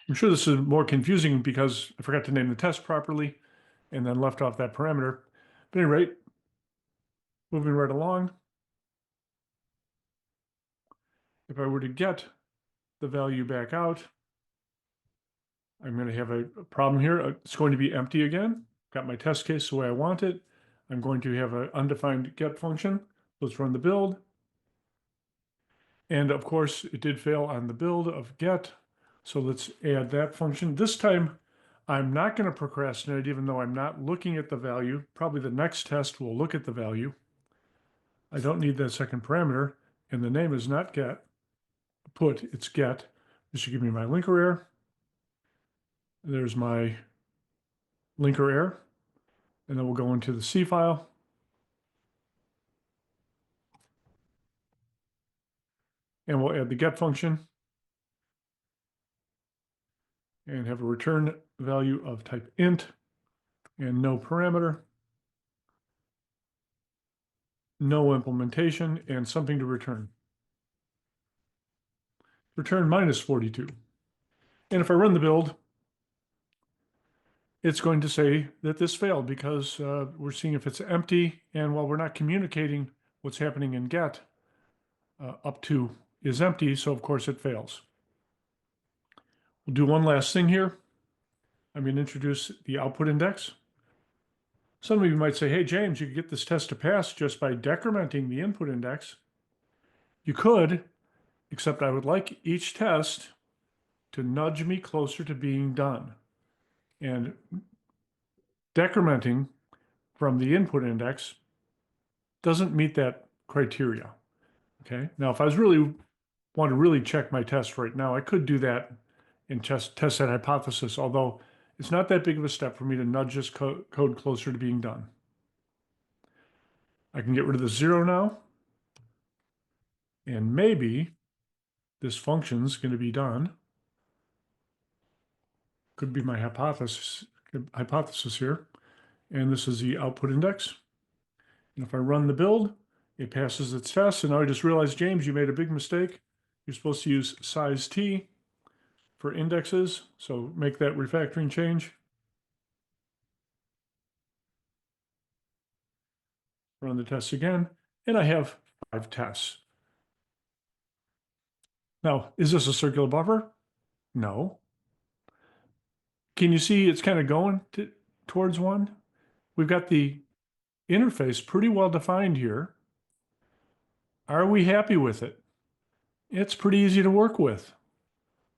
I'm sure this is more confusing because I forgot to name the test properly and then left off that parameter. But at any rate, moving right along, if I were to get the value back out, I'm going to have a problem here. It's going to be empty again. Got my test case the way I want it. I'm going to have an undefined get function. Let's run the build. And of course, it did fail on the build of get. So let's add that function. This time, I'm not going to procrastinate, even though I'm not looking at the value. Probably the next test will look at the value. I don't need that second parameter. And the name is not get, put, it's get. This should give me my linker error. There's my linker error. And then we'll go into the C file. And we'll add the get function. And have a return value of type int and no parameter. No implementation, and something to return. Return minus 42. And if I run the build, it's going to say that this failed because we're seeing if it's empty, and while we're not communicating what's happening in get, up to is empty, so of course it fails. We'll do one last thing here. I'm going to introduce the output index. Some of you might say, hey, James, you could get this test to pass just by decrementing the input index. You could, except I would like each test to nudge me closer to being done. And decrementing from the input index doesn't meet that criteria. Okay. Now, if I want to really check my test right now, I could do that and test that hypothesis, although it's not that big of a step for me to nudge this code closer to being done. I can get rid of the 0 now. And maybe this function's going to be done. Could be my hypothesis here. And this is the output index. And if I run the build, it passes its test. And now I just realized, James, you made a big mistake. You're supposed to use size t for indexes. So make that refactoring change. Run the test again. And I have 5 tests. Now, is this a circular buffer? No. Can you see it's kind of going towards one? We've got the interface pretty well defined here. Are we happy with it? It's pretty easy to work with.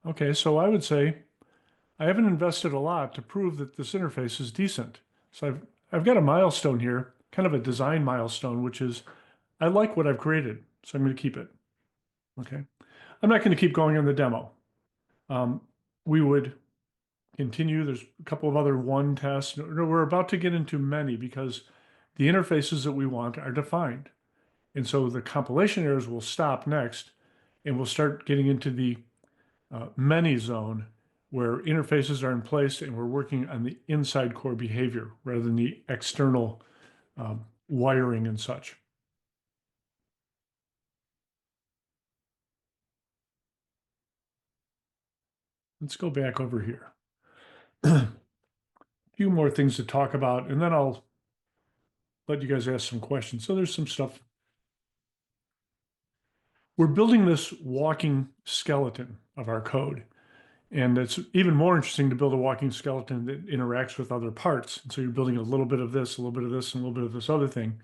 Okay, so I would say I haven't invested a lot to prove that this interface is decent. So I've got a milestone here, kind of a design milestone, which is I like what I've created, so I'm going to keep it. Okay, I'm not going to keep going on the demo. We would continue. There's a couple of other one tests. We're about to get into many because the interfaces that we want are defined. And so the compilation errors will stop next, and we'll start getting into the many zone where interfaces are in place and we're working on the inside core behavior rather than the external wiring and such. Let's go back over here. A few more things to talk about, and then I'll let you guys ask some questions. So there's some stuff. We're building this walking skeleton of our code. And it's even more interesting to build a walking skeleton that interacts with other parts. And so you're building a little bit of this, a little bit of this, and a little bit of this other thing.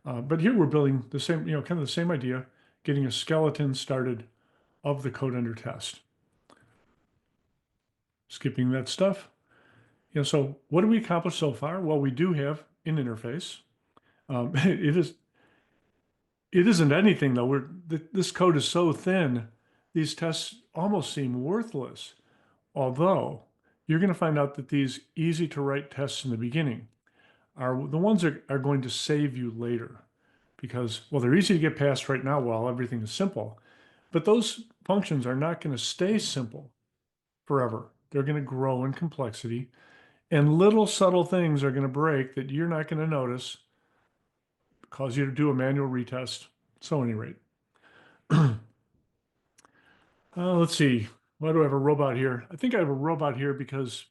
But here we're building the same, kind of the same idea, getting a skeleton started of the code under test. Skipping that stuff. So what do we accomplish so far? Well, we do have an interface. It isn't anything though. This code is so thin, these tests almost seem worthless. Although you're going to find out that these easy to write tests in the beginning are the ones that are going to save you later because, well, they're easy to get past right now while everything is simple. But those functions are not going to stay simple forever. They're going to grow in complexity, and little subtle things are going to break that you're not going to notice, cause you to do a manual retest. So, at any rate, let's see. Why do I have a robot here? I think I have a robot here because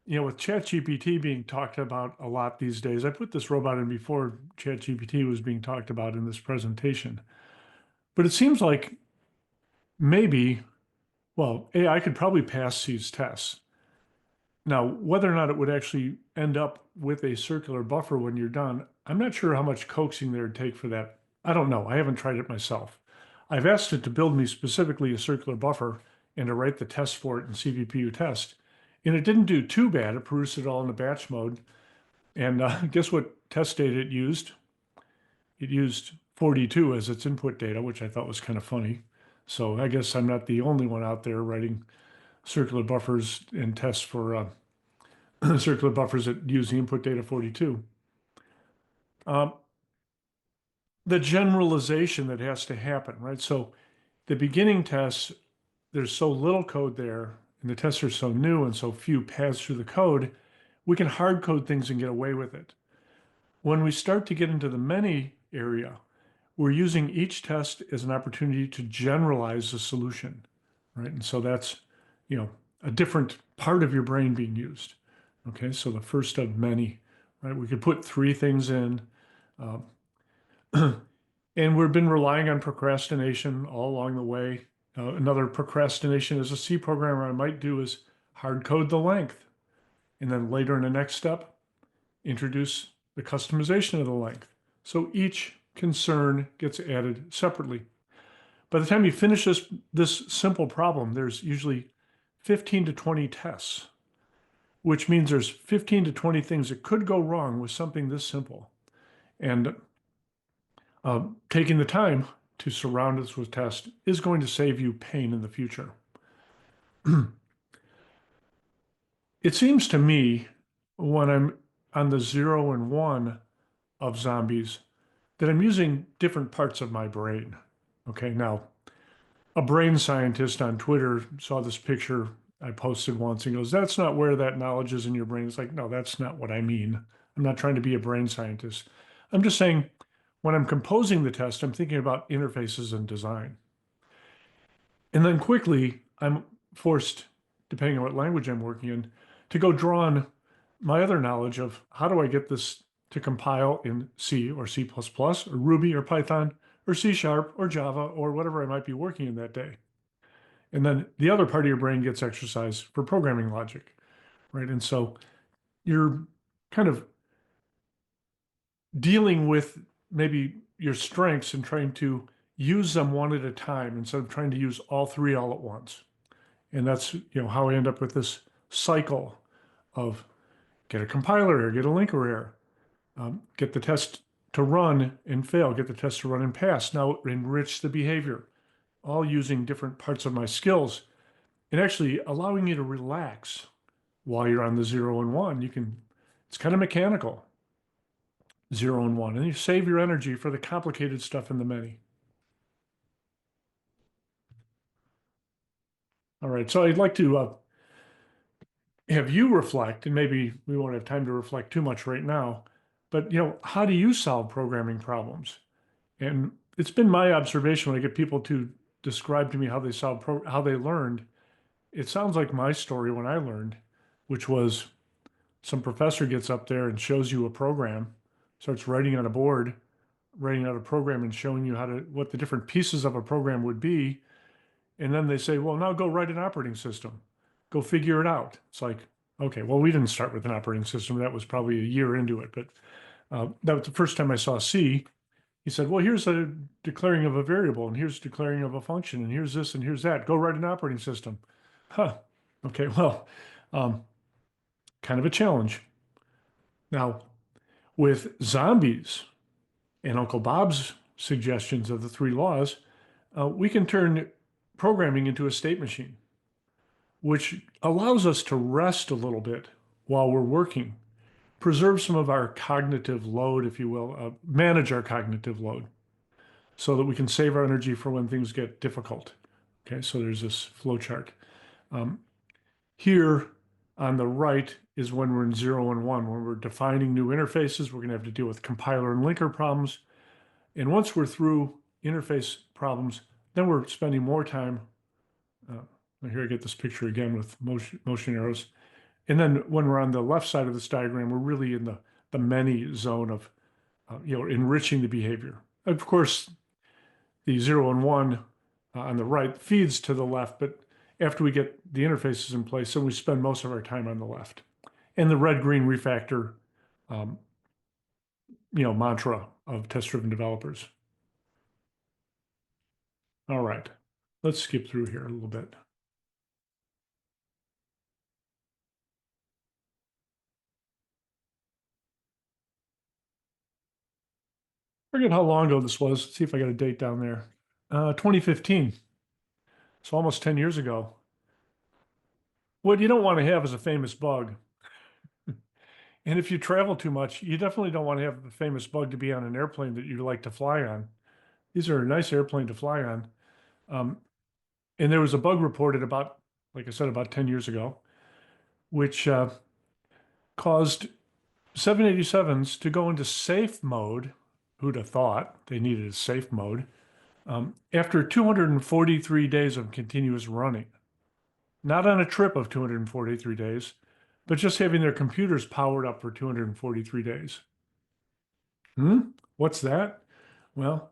with ChatGPT being talked about a lot these days, I put this robot in before ChatGPT was being talked about in this presentation. But it seems like maybe, well, AI could probably pass these tests. Now, whether or not it would actually end up with a circular buffer when you're done, I'm not sure how much coaxing there would take for that. I don't know. I haven't tried it myself. I've asked it to build me specifically a circular buffer and to write the test for it in CVPU test. And it didn't do too bad. It produced it all in a batch mode. And guess what test data it used? It used 42 as its input data, which I thought was kind of funny. So I guess I'm not the only one out there writing circular buffers and tests for circular buffers that use the input data 42. The generalization that has to happen, right? So the beginning tests, there's so little code there, and the tests are so new and so few paths through the code, we can hard code things and get away with it. When we start to get into the many area, we're using each test as an opportunity to generalize the solution, right? And so that's, a different part of your brain being used. Okay, so the first of many, right? We could put three things in, and we've been relying on procrastination all along the way. Another procrastination as a C programmer I might do is hard code the length. And then later in the next step, introduce the customization of the length. So each concern gets added separately. By the time you finish this simple problem, there's usually 15 to 20 tests, which means there's 15 to 20 things that could go wrong with something this simple. And taking the time to surround us with tests is going to save you pain in the future. It seems to me when I'm on the 0 and 1 of zombies that I'm using different parts of my brain. Okay, now a brain scientist on Twitter saw this picture I posted once and goes, "That's not where that knowledge is in your brain." It's like, no, that's not what I mean. I'm not trying to be a brain scientist. I'm just saying when I'm composing the test, I'm thinking about interfaces and design. And then quickly, I'm forced, depending on what language I'm working in, to go draw on my other knowledge of how do I get this to compile in C or C++ or Ruby or Python or C# or Java or whatever I might be working in that day. And then the other part of your brain gets exercise for programming logic, right? And so you're kind of dealing with maybe your strengths and trying to use them one at a time instead of trying to use all three all at once. And that's how I end up with this cycle of get a compiler error, get a linker error, get the test to run and fail, get the test to run and pass. Now enrich the behavior, all using different parts of my skills and actually allowing you to relax while you're on the 0 and 1. It's kind of mechanical, 0 and 1, and you save your energy for the complicated stuff in the many. All right. So I'd like to have you reflect, and maybe we won't have time to reflect too much right now, but how do you solve programming problems? And it's been my observation when I get people to describe to me how they how they learned. It sounds like my story when I learned, which was some professor gets up there and shows you a program, starts writing on a board, writing out a program and showing you what the different pieces of a program would be. And then they say, well, now go write an operating system. Go figure it out. It's like, okay, well, we didn't start with an operating system. That was probably a year into it. But that was the first time I saw C. He said, well, here's a declaring of a variable, and here's declaring of a function, and here's this, and here's that. Go write an operating system. Huh. Okay, well, um, kind of a challenge. Now, with zombies and Uncle Bob's suggestions of the three laws, we can turn programming into a state machine, which allows us to rest a little bit while we're working, preserve some of our cognitive load, if you will, manage our cognitive load so that we can save our energy for when things get difficult. Okay, so there's this flow chart. Um, Here on the right is when we're in 0 and 1. When we're defining new interfaces, we're going to have to deal with compiler and linker problems. And once we're through interface problems, then we're spending more time. Here I get this picture again with motion arrows. And then when we're on the left side of this diagram, we're really in the many zone of enriching the behavior. Of course, the 0 and 1 on the right feeds to the left, but after we get the interfaces in place, then we spend most of our time on the left. And the red-green refactor, um, mantra of test-driven developers. All right, let's skip through here a little bit. Forget how long ago this was. Let's see if I got a date down there. 2015. So almost 10 years ago. What you don't want to have is a famous bug. And if you travel too much, you definitely don't want to have the famous bug to be on an airplane that you like to fly on. These are a nice airplane to fly on. Um, and there was a bug reported about, like I said, about 10 years ago, which caused 787s to go into safe mode. Who'd have thought they needed a safe mode? After 243 days of continuous running, not on a trip of 243 days, but just having their computers powered up for 243 days. What's that? Well,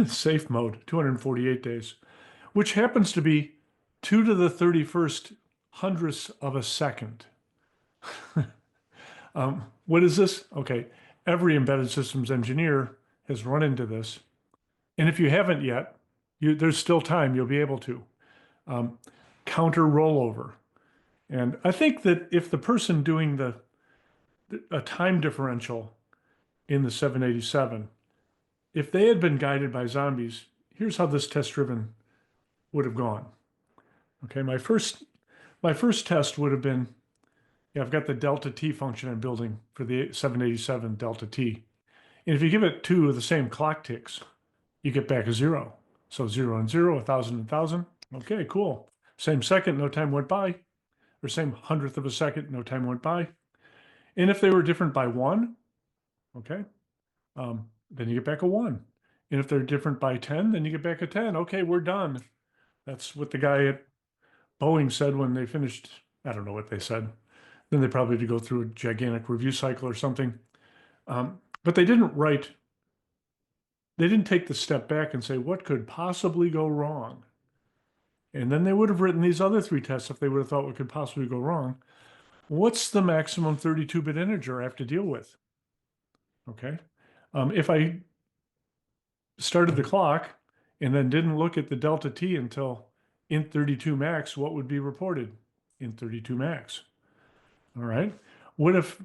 safe mode, 248 days, which happens to be 2 to the 31st hundredths of a second. What is this? Okay, every embedded systems engineer has run into this. And if you haven't yet, there's still time, you'll be able to. Counter rollover. And I think that if the person doing a time differential in the 787, if they had been guided by zombies, here's how this test driven would have gone. Okay, my first test would have been, yeah, I've got the delta T function I'm building for the 787 delta T. And if you give it two of the same clock ticks, you get back a zero. So 0 and 0, 1,000 and 1,000. Okay, cool. Same second, no time went by. Or same hundredth of a second, no time went by. And if they were different by one, okay, then you get back a one. And if they're different by 10, then you get back a 10. Okay, we're done. That's what the guy at Boeing said when they finished. I don't know what they said. Then they probably had to go through a gigantic review cycle or something. But they didn't take the step back and say, what could possibly go wrong? And then they would have written these other three tests if they would have thought what could possibly go wrong. What's the maximum 32-bit integer I have to deal with? Okay. If I started the clock and then didn't look at the delta T until int32 max, what would be reported? Int32 max. All right. What if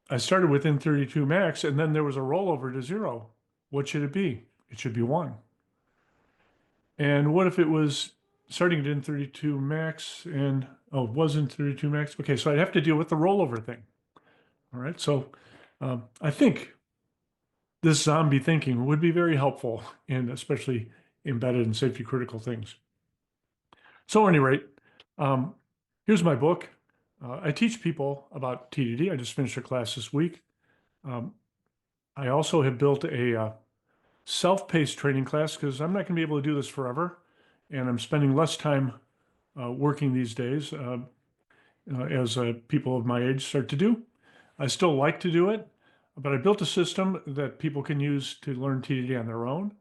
I started with int32 max and then there was a rollover to 0? What should it be? It should be 1. And what if it was starting at int32 max and, oh, it was int32 max? Okay, so I'd have to deal with the rollover thing. All right. So I think this zombie thinking would be very helpful in especially embedded and safety critical things. So at any rate, Um, Here's my book. I teach people about TDD. I just finished a class this week. Um, I also have built a self-paced training class because I'm not going to be able to do this forever. And I'm spending less time working these days as people of my age start to do. I still like to do it, but I built a system that people can use to learn TDD on their own.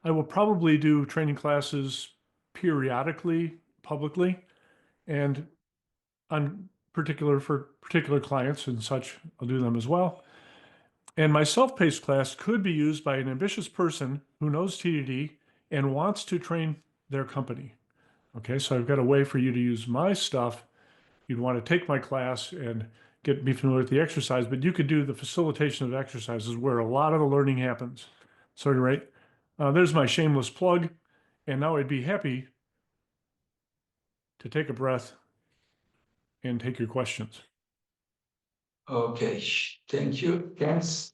I will probably do training classes periodically, publicly, and on for particular clients and such, I'll do them as well. And my self-paced class could be used by an ambitious person who knows TDD and wants to train their company. Okay, so I've got a way for you to use my stuff. You'd want to take my class and be familiar with the exercise, but you could do the facilitation of exercises where a lot of the learning happens. Sorry, right? There's my shameless plug. And now I'd be happy to take a breath and take your questions. Okay, thank you. Thanks.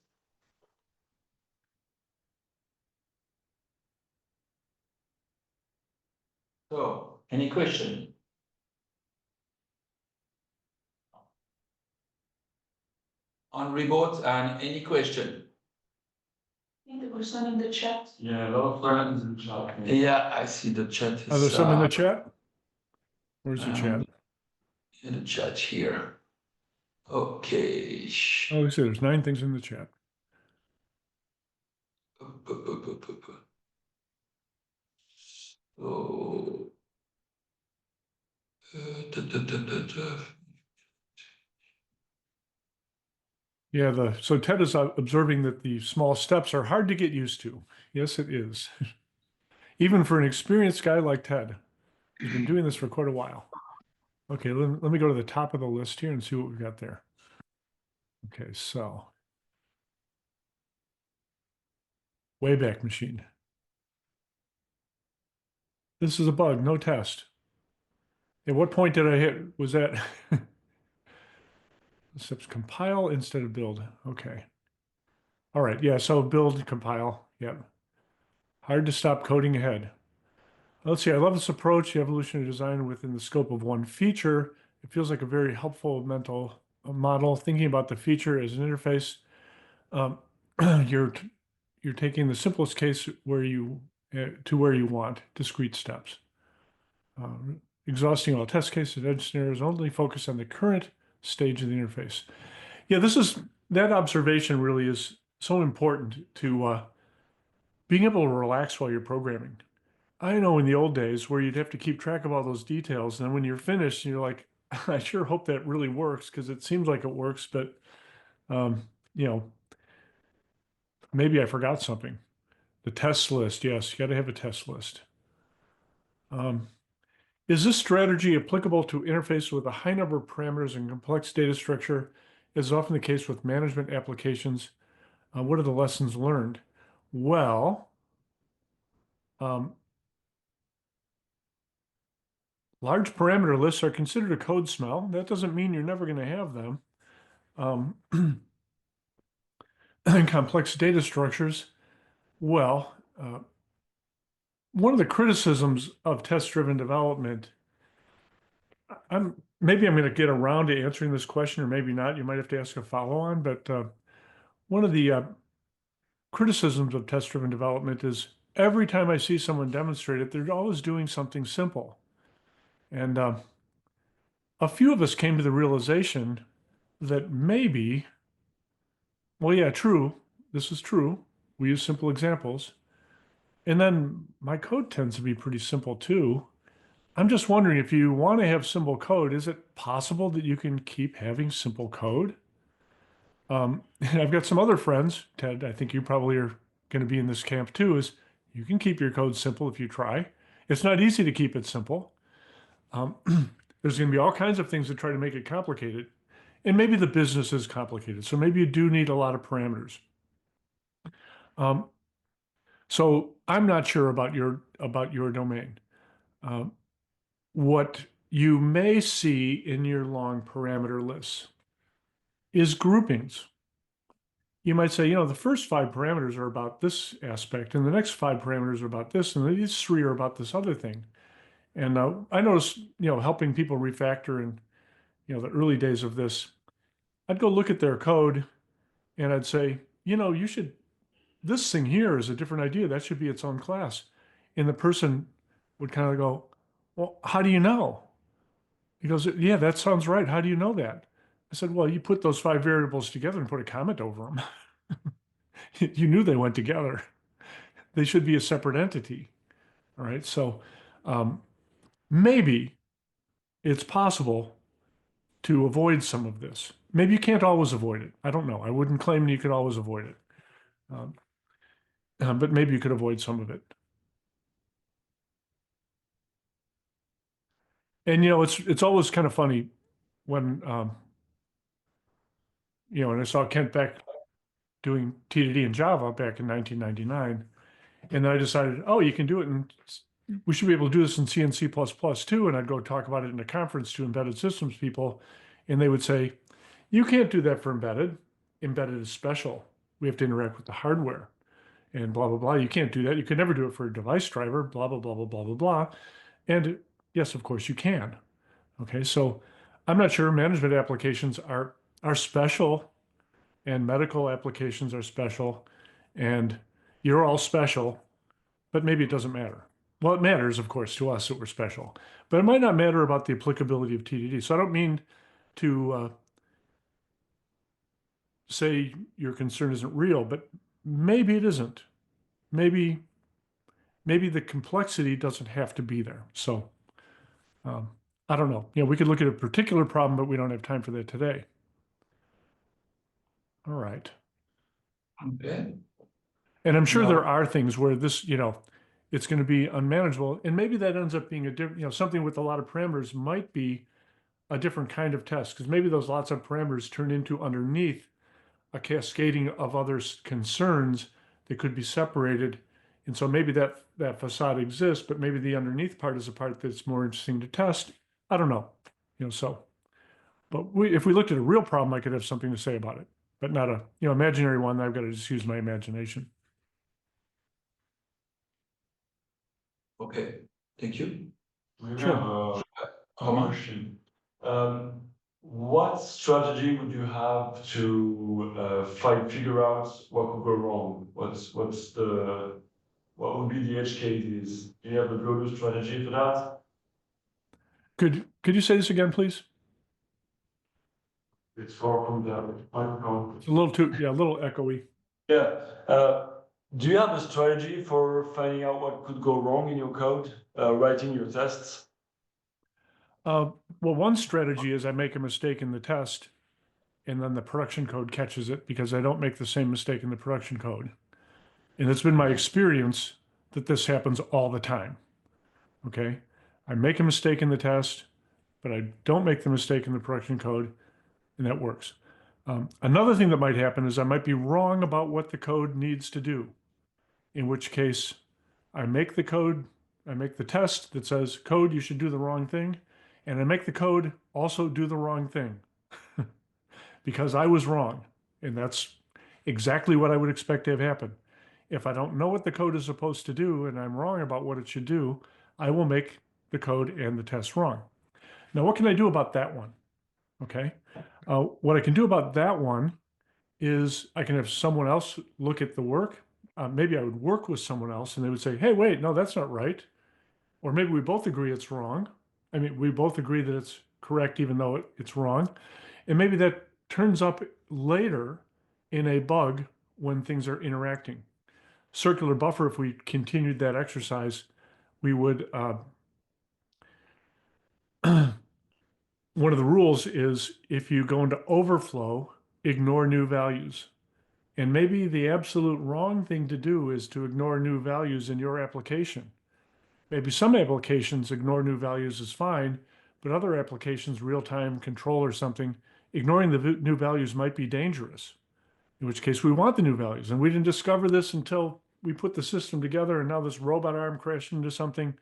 So, any question? On remote and any question? I think there was some in the chat. Yeah, a lot of friends in the chat. Yeah, I see the chat Are there is some in the chat? Where's the chat? in the chat here. Okay. Oh, you see, there's 9 things in the chat. So, Yeah, so Ted is observing that the small steps are hard to get used to. Yes, it is. Even for an experienced guy like Ted, who's been doing this for quite a while. Okay, let me go to the top of the list here and see what we've got there. Okay, so Wayback Machine. This is a bug, no test. At what point did I hit? Was that steps compile instead of build? Okay. All right, yeah, so build, compile, yep. Hard to stop coding ahead. Let's see, I love this approach, the evolutionary design within the scope of one feature. It feels like a very helpful mental model, thinking about the feature as an interface. Um, you're taking the simplest case where you to where you want discrete steps. Exhausting all test cases, edge scenarios, only focus on the current stage of the interface. Yeah, that observation really is so important to being able to relax while you're programming. I know in the old days where you'd have to keep track of all those details, and then when you're finished, you're like, I sure hope that really works because it seems like it works, but um, you know, maybe I forgot something. The test list, yes, you got to have a test list. Is this strategy applicable to interface with a high number of parameters and complex data structure, as is often the case with management applications? What are the lessons learned? Well, large parameter lists are considered a code smell. That doesn't mean you're never going to have them. And complex data structures. Well, one of the criticisms of test-driven development, maybe I'm going to get around to answering this question, or maybe not. You might have to ask a follow-on, but one of the criticisms of test-driven development is every time I see someone demonstrate it, they're always doing something simple. And a few of us came to the realization that maybe, well, yeah, true, this is true. We use simple examples. And then my code tends to be pretty simple too. I'm just wondering if you want to have simple code, is it possible that you can keep having simple code? And I've got some other friends, Ted, I think you probably are going to be in this camp too, is you can keep your code simple if you try. It's not easy to keep it simple. There's going to be all kinds of things that try to make it complicated. And maybe the business is complicated. So maybe you do need a lot of parameters. So I'm not sure about your domain. What you may see in your long parameter lists is groupings. You might say, the first 5 parameters are about this aspect, and the next 5 parameters are about this, and these 3 are about this other thing. And I noticed, helping people refactor in, the early days of this, I'd go look at their code and I'd say, you should, this thing here is a different idea. That should be its own class. And the person would kind of go, well, how do you know? He goes, yeah, that sounds right. How do you know that? I said, well, you put those 5 variables together and put a comment over them. You knew they went together. They should be a separate entity. All right. So um, maybe it's possible to avoid some of this. Maybe you can't always avoid it. I don't know. I wouldn't claim you could always avoid it. Um, but maybe you could avoid some of it. And it's always kind of funny when and I saw Kent Beck doing TDD in Java back in 1999, and then I decided, oh, you can do it, and we should be able to do this in C and C++ too. And I'd go talk about it in a conference to embedded systems people, and they would say, you can't do that for embedded. Embedded is special. We have to interact with the hardware, and blah blah blah. You can't do that. You could never do it for a device driver. Blah blah blah blah blah blah blah. And yes, of course you can. Okay, so I'm not sure management applications are special and medical applications are special and you're all special, but maybe it doesn't matter. Well, it matters, of course, to us that we're special, but it might not matter about the applicability of TDD. So I don't mean to say your concern isn't real, but maybe it isn't. Maybe the complexity doesn't have to be there. So um, I don't know. We could look at a particular problem, but we don't have time for that today. All right. Okay. And I'm sure No. there are things where this, it's going to be unmanageable. And maybe that ends up being a different, something with a lot of parameters might be a different kind of test, because maybe those lots of parameters turn into underneath a cascading of other concerns that could be separated. And so maybe that facade exists, but maybe the underneath part is a part that's more interesting to test. I don't know, but if we looked at a real problem, I could have something to say about it, but not a, imaginary one. I've got to just use my imagination. Okay, thank you. We Sure. have a Romain? question. What strategy would you have to figure out what could go wrong? What would be the edge cases? Do you have a go-to strategy for that? Could you say this again, please? It's far from the microphone. It's a little echoey. Yeah. Do you have a strategy for finding out what could go wrong in your code, writing your tests? Well, one strategy is I make a mistake in the test and then the production code catches it because I don't make the same mistake in the production code. And it's been my experience that this happens all the time. Okay. I make a mistake in the test, but I don't make the mistake in the production code, and that works. Another thing that might happen is I might be wrong about what the code needs to do, in which case I make the test that says, code, you should do the wrong thing. And I make the code also do the wrong thing because I was wrong. And that's exactly what I would expect to have happen. If I don't know what the code is supposed to do and I'm wrong about what it should do, I will make the code and the test wrong. Now, what can I do about that one? Okay. What I can do about that one is I can have someone else look at the work. Maybe I would work with someone else and they would say, hey, wait, no, that's not right. Or maybe we both agree it's wrong. I mean, we both agree that it's correct, even though it's wrong. And maybe that turns up later in a bug when things are interacting. Circular buffer, if we continued that exercise, we would, one of the rules is if you go into overflow, ignore new values. And maybe the absolute wrong thing to do is to ignore new values in your application. Maybe some applications ignore new values is fine, but other applications, real-time control or something, ignoring the new values might be dangerous, in which case we want the new values. And we didn't discover this until we put the system together and now this robot arm crashed into something.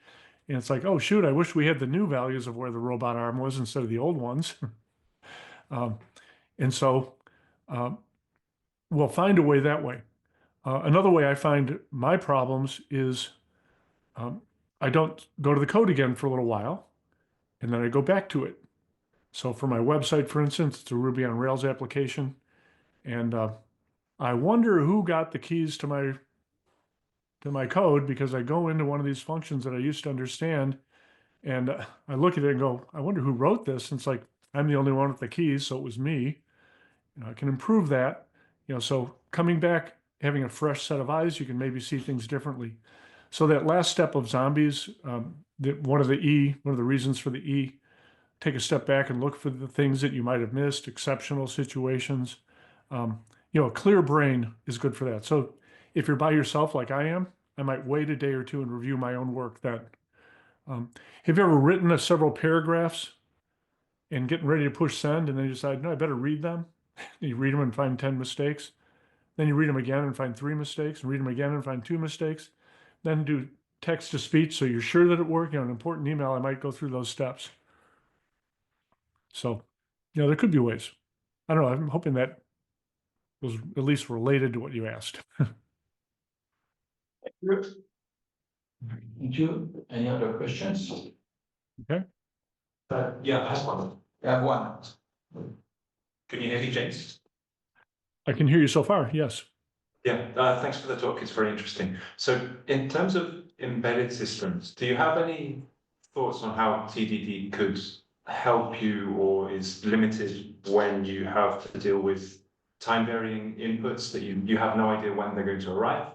And it's like, oh, shoot, I wish we had the new values of where the robot arm was instead of the old ones. And so we'll find a way that way. Another way I find my problems is I don't go to the code again for a little while, and then I go back to it. So for my website, for instance, it's a Ruby on Rails application, and I wonder who got the keys to my code, because I go into one of these functions that I used to understand, and I look at it and go, I wonder who wrote this. And it's like, I'm the only one with the keys, so it was me. I can improve that. So coming back, having a fresh set of eyes, you can maybe see things differently. So that last step of zombies, one of the reasons for the E, take a step back and look for the things that you might have missed, exceptional situations. A clear brain is good for that. So if you're by yourself like I am, I might wait a day or two and review my own work then. Have you ever written several paragraphs and getting ready to push send, and then you decide, no, I better read them? You read them and find 10 mistakes. Then you read them again and find 3 mistakes, and read them again and find 2 mistakes. Then do text to speech so you're sure that it worked. An important email, I might go through those steps. So, there could be ways. I don't know. I'm hoping that was at least related to what you asked. Thank you. Any other questions? Okay. Yeah, I have one. I have one. Can you hear me, James? I can hear you so far. Yes. Yeah, thanks for the talk. It's very interesting. So in terms of embedded systems, do you have any thoughts on how TDD could help you, or is limited when you have to deal with time varying inputs that you have no idea when they're going to arrive?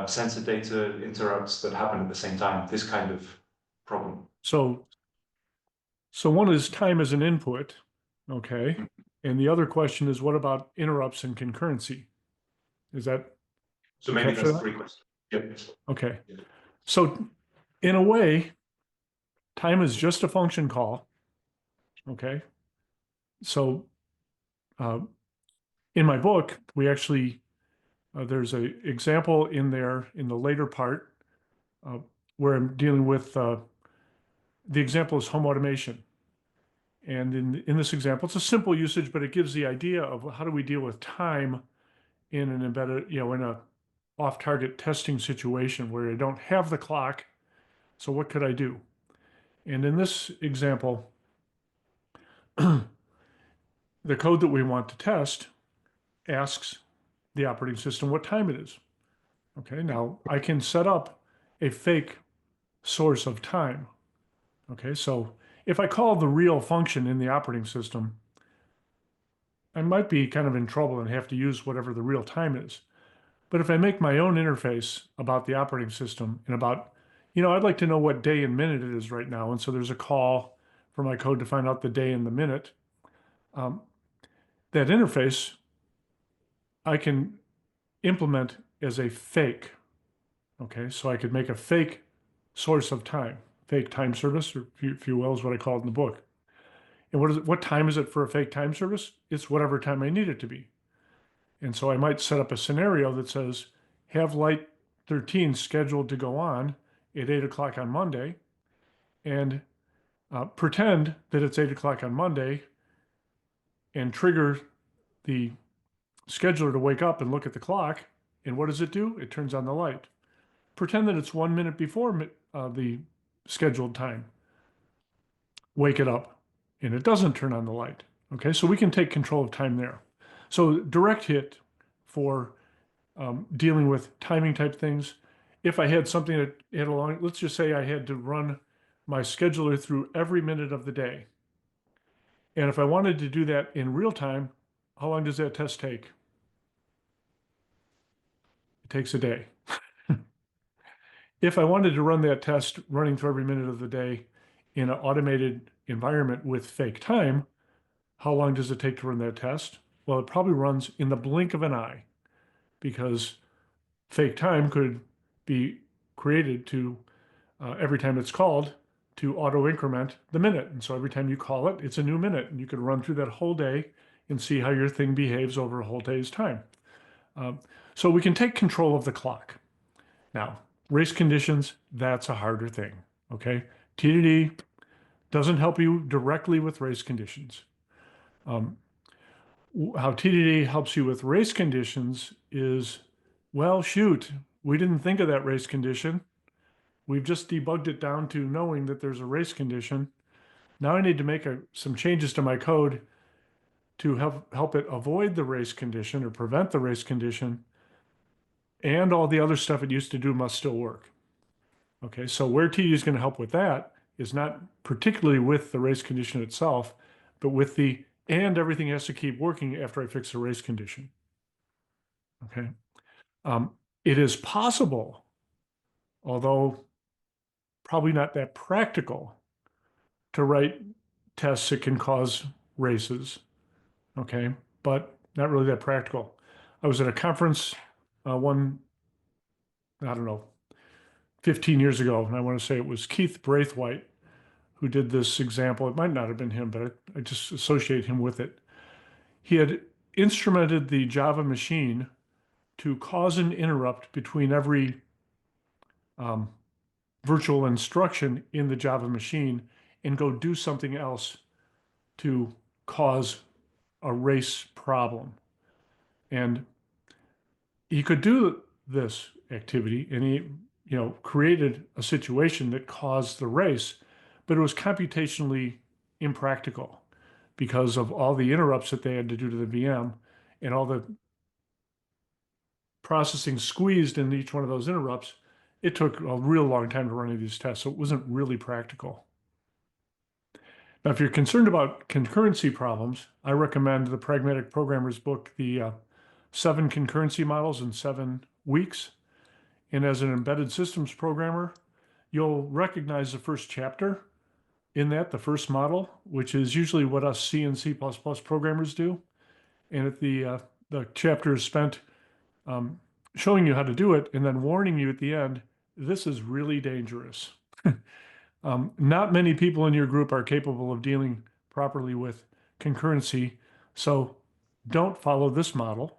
Sensor data interrupts that happen at the same time, this kind of problem. So one is time as an input. Okay. And the other question is, what about interrupts and concurrency? Is that So maybe capture that's that? 3 questions. Yep. Okay. Yeah. So in a way, time is just a function call. Okay. So in my book, we actually, there's an example in there in the later part where I'm dealing with, the example is home automation. And in this example, it's a simple usage, but it gives the idea of how do we deal with time in an embedded, in a off-target testing situation where I don't have the clock. So what could I do? And in this example, the code that we want to test asks the operating system what time it is. Okay, now I can set up a fake source of time. Okay, so if I call the real function in the operating system, I might be kind of in trouble and have to use whatever the real time is. But if I make my own interface about the operating system and about, I'd like to know what day and minute it is right now. And so there's a call for my code to find out the day and the minute. That interface I can implement as a fake. Okay, so I could make a fake source of time, fake time service, or if you will, is what I call it in the book. And what time is it for a fake time service? It's whatever time I need it to be. And so I might set up a scenario that says, have light 13 scheduled to go on at 8 o'clock on Monday, and pretend that it's 8 o'clock on Monday, and trigger the scheduler to wake up and look at the clock. And what does it do? It turns on the light. Pretend that it's 1 minute before the scheduled time. Wake it up, and it doesn't turn on the light. Okay, so we can take control of time there. So direct hit for dealing with timing type things. If I had something that had let's just say I had to run my scheduler through every minute of the day. And if I wanted to do that in real time, how long does that test take? It takes a day. If I wanted to run that test running through every minute of the day in an automated environment with fake time, how long does it take to run that test? Well, it probably runs in the blink of an eye, because fake time could be created to, every time it's called, to auto increment the minute. And so every time you call it, it's a new minute. And you could run through that whole day and see how your thing behaves over a whole day's time. So we can take control of the clock. Now, race conditions, that's a harder thing. Okay. TDD doesn't help you directly with race conditions. How TDD helps you with race conditions is, well, shoot, we didn't think of that race condition. We've just debugged it down to knowing that there's a race condition. Now I need to make some changes to my code to help it avoid the race condition or prevent the race condition, and all the other stuff it used to do must still work. Okay, so where TDD is going to help with that is not particularly with the race condition itself, but with and everything has to keep working after I fix the race condition. Okay, it is possible, although probably not that practical, to write tests that can cause races. Okay, but not really that practical. I was at a conference I don't know, 15 years ago, and I want to say it was Keith Braithwaite who did this example. It might not have been him, but I just associate him with it. He had instrumented the Java machine to cause an interrupt between every virtual instruction in the Java machine and go do something else to cause a race problem. And he could do this activity, and he created a situation that caused the race, but it was computationally impractical because of all the interrupts that they had to do to the VM and all the processing squeezed in each one of those interrupts. It took a real long time to run any of these tests, so it wasn't really practical. Now, if you're concerned about concurrency problems, I recommend the Pragmatic Programmer's book, the 7 concurrency models in 7 weeks. And as an embedded systems programmer, you'll recognize the first chapter in that, the first model, which is usually what us C and C++ programmers do. And the chapter is spent showing you how to do it and then warning you at the end, this is really dangerous. Not many people in your group are capable of dealing properly with concurrency, so don't follow this model.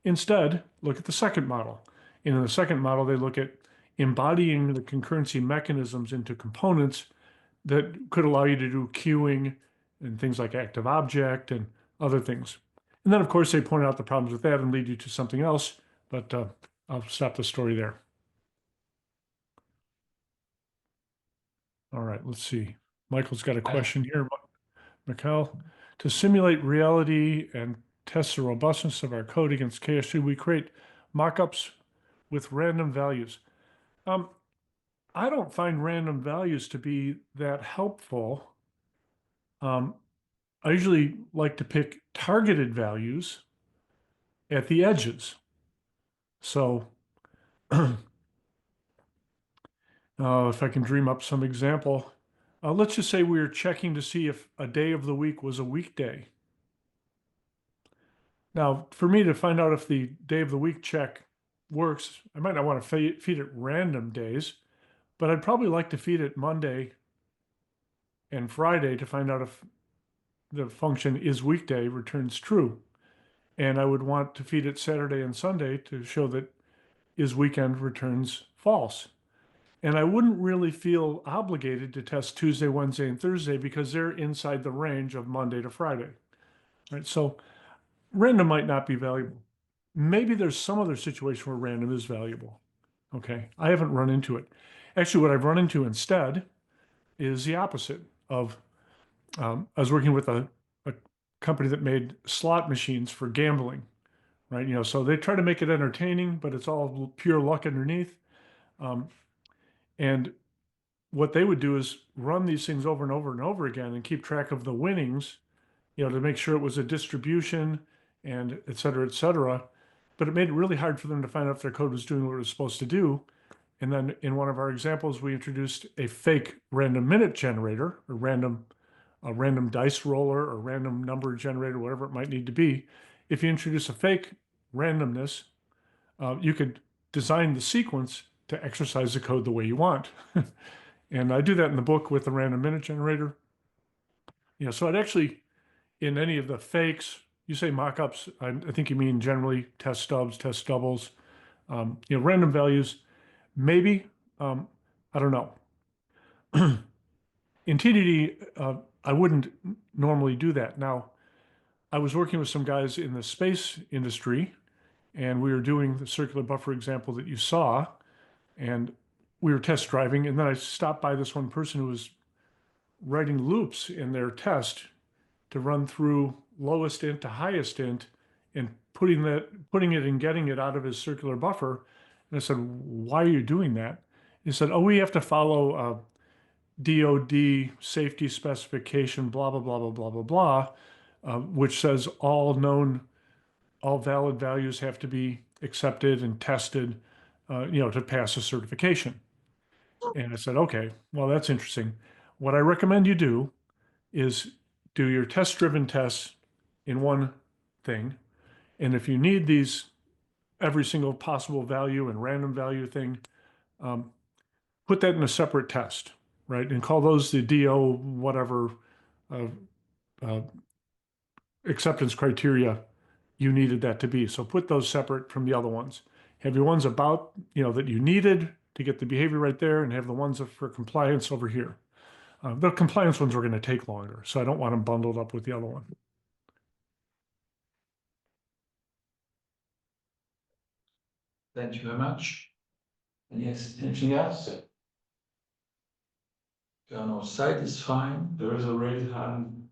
Instead, look at the second model. And in the second model, they look at embodying the concurrency mechanisms into components that could allow you to do queuing and things like active object and other things. And then, of course, they point out the problems with that and lead you to something else, but I'll stop the story there. All right, let's see. Michael's got a question here. Mikhail, to simulate reality and test the robustness of our code against chaos, should we create mockups with random values? I don't find random values to be that helpful. I usually like to pick targeted values at the edges. So if I can dream up some example, let's just say we were checking to see if a day of the week was a weekday. Now, for me to find out if the day of the week check works, I might not want to feed it random days, but I'd probably like to feed it Monday and Friday to find out if the function is weekday returns true. And I would want to feed it Saturday and Sunday to show that is weekend returns false. And I wouldn't really feel obligated to test Tuesday, Wednesday, and Thursday because they're inside the range of Monday to Friday. Right? So random might not be valuable. Maybe there's some other situation where random is valuable. Okay, I haven't run into it. Actually, what I've run into instead is the opposite of, I was working with a company that made slot machines for gambling, right? So they try to make it entertaining, but it's all pure luck underneath. And what they would do is run these things over and over and over again and keep track of the winnings, to make sure it was a distribution and et cetera, et cetera. But it made it really hard for them to find out if their code was doing what it was supposed to do. And then in one of our examples, we introduced a fake random minute generator, or a random dice roller, or random number generator, whatever it might need to be. If you introduce a fake randomness, you could design the sequence to exercise the code the way you want. And I do that in the book with the random minute generator. So I'd actually, in any of the fakes, you say mockups, I think you mean generally test stubs, test doubles, random values, maybe, I don't know. In TDD, I wouldn't normally do that. Now, I was working with some guys in the space industry, and we were doing the circular buffer example that you saw, and we were test driving, and then I stopped by this one person who was writing loops in their test to run through lowest int to highest int and putting it and getting it out of his circular buffer. And I said, why are you doing that? He said, oh, we have to follow DOD safety specification, blah, blah, blah, blah, blah, blah, blah, which says all valid values have to be accepted and tested, to pass a certification. And I said, okay, well, that's interesting. What I recommend you do is do your test-driven tests in one thing. And if you need these every single possible value and random value thing, put that in a separate test, right? And call those the DO whatever uh, uh, acceptance criteria you needed that to be. So put those separate from the other ones. Have your ones about, that you needed to get the behavior right there, and have the ones for compliance over here. The compliance ones are going to take longer, so I don't want them bundled up with the other one. Thank you very much. And yes, anything else? No, site is fine. There is a raised hand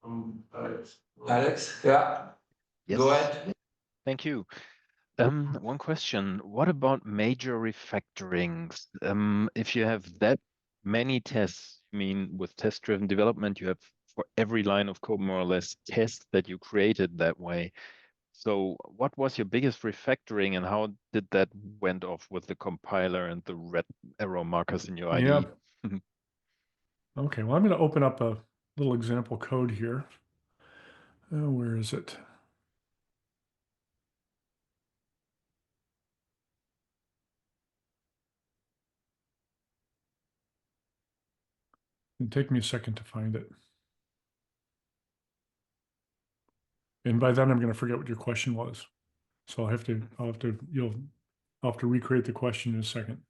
from Alex. Alex, yeah, Yes. go ahead. Thank you. One question. What about major refactorings? If you have that many tests, I mean, with test-driven development, you have for every line of code more or less tests that you created that way. So what was your biggest refactoring, and how did that went off with the compiler and the red arrow markers in your IDE? Yeah. Okay, well, I'm going to open up a little example code here. Where is it? It'll take me a second to find it. And by then I'm going to forget what your question was. So I'll have to recreate the question in a second.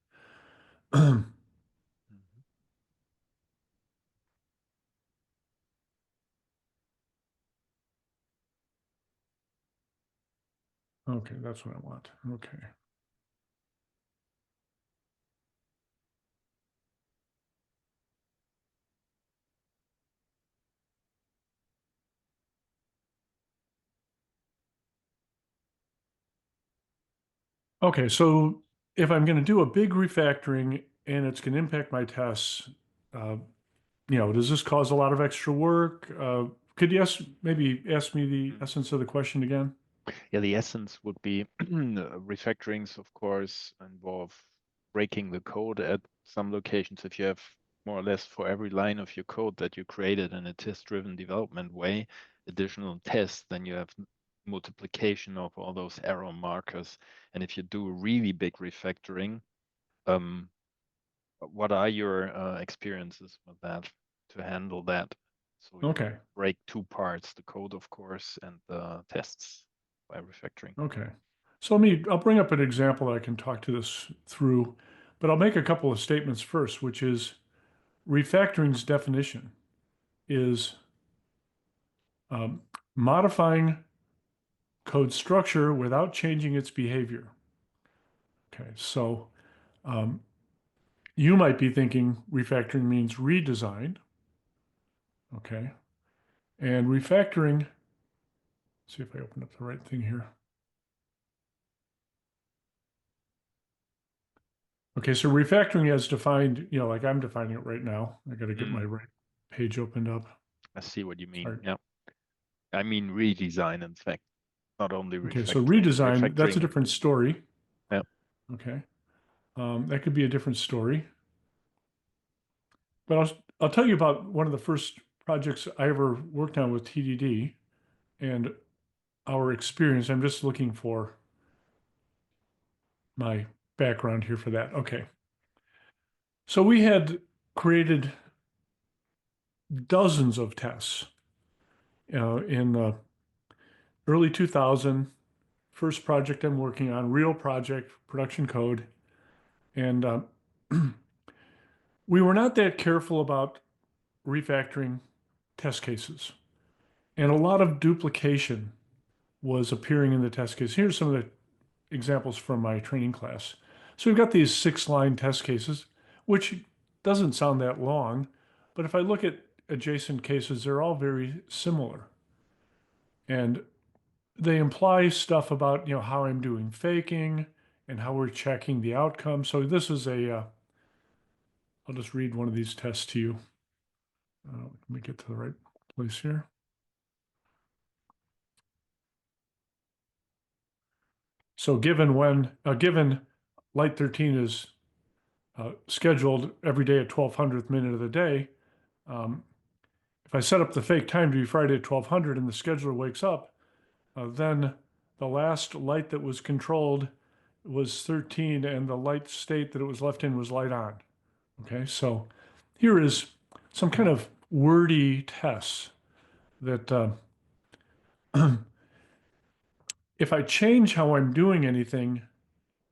Okay, that's what I want. Okay. Okay, so if I'm going to do a big refactoring and it's going to impact my tests, does this cause a lot of extra work? Could you maybe ask me the essence of the question again? Yeah, the essence would be refactorings, of course, involve breaking the code at some locations. If you have more or less for every line of your code that you created in a test-driven development way, additional tests, then you have multiplication of all those arrow markers. And if you do a really big refactoring, what are your experiences with that to handle that? So you Okay. break two parts, the code, of course, and the tests by refactoring. Okay. So I'll bring up an example that I can talk to this through, but I'll make a couple of statements first, which is refactoring's definition is modifying code structure without changing its behavior. Okay, so you might be thinking refactoring means redesign. Okay, and refactoring, see if I open up the right thing here. Okay, so refactoring as defined, like I'm defining it right now. I got to get my right page opened up. I see what you mean. Sorry. Yeah. I mean redesign, in fact, not only refactoring. Okay, so redesign, that's a refactoring. different story. Yeah. Okay. That could be a different story. But I'll tell you about one of the first projects I ever worked on with TDD and our experience. I'm just looking for my background here for that. Okay. So we had created dozens of tests in the early 2000, first project I'm working on, real project, production code. And we were not that careful about refactoring test cases. And a lot of duplication was appearing in the test case. Here's some of the examples from my training class. So we've got these 6-line test cases, which doesn't sound that long, but if I look at adjacent cases, they're all very similar. And they imply stuff about, how I'm doing faking and how we're checking the outcome. So this is I'll just read one of these tests to you. Let me get to the right place here. So given light 13 is scheduled every day at 1200th minute of the day, if I set up the fake time to be Friday at 1200 and the scheduler wakes up, then the last light that was controlled was 13 and the light state that it was left in was light on. Okay, so here is some kind of wordy tests that if I change how I'm doing anything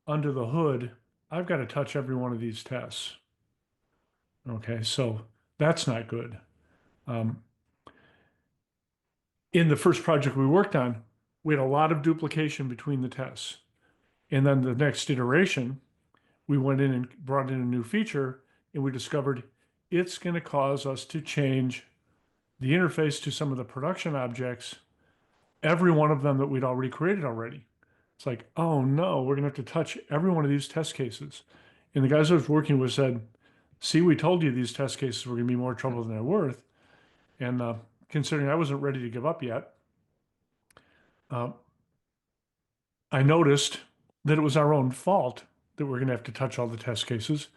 under the hood, I've got to touch every one of these tests. Okay, so that's not good. In the first project we worked on, we had a lot of duplication between the tests. And then the next iteration, we went in and brought in a new feature, and we discovered it's going to cause us to change the interface to some of the production objects, every one of them that we'd already created already. It's like, oh no, we're going to have to touch every one of these test cases. And the guys I was working with said, see, we told you these test cases were going to be more trouble than they're worth. And considering I wasn't ready to give up yet, I noticed that it was our own fault that we're going to have to touch all the test cases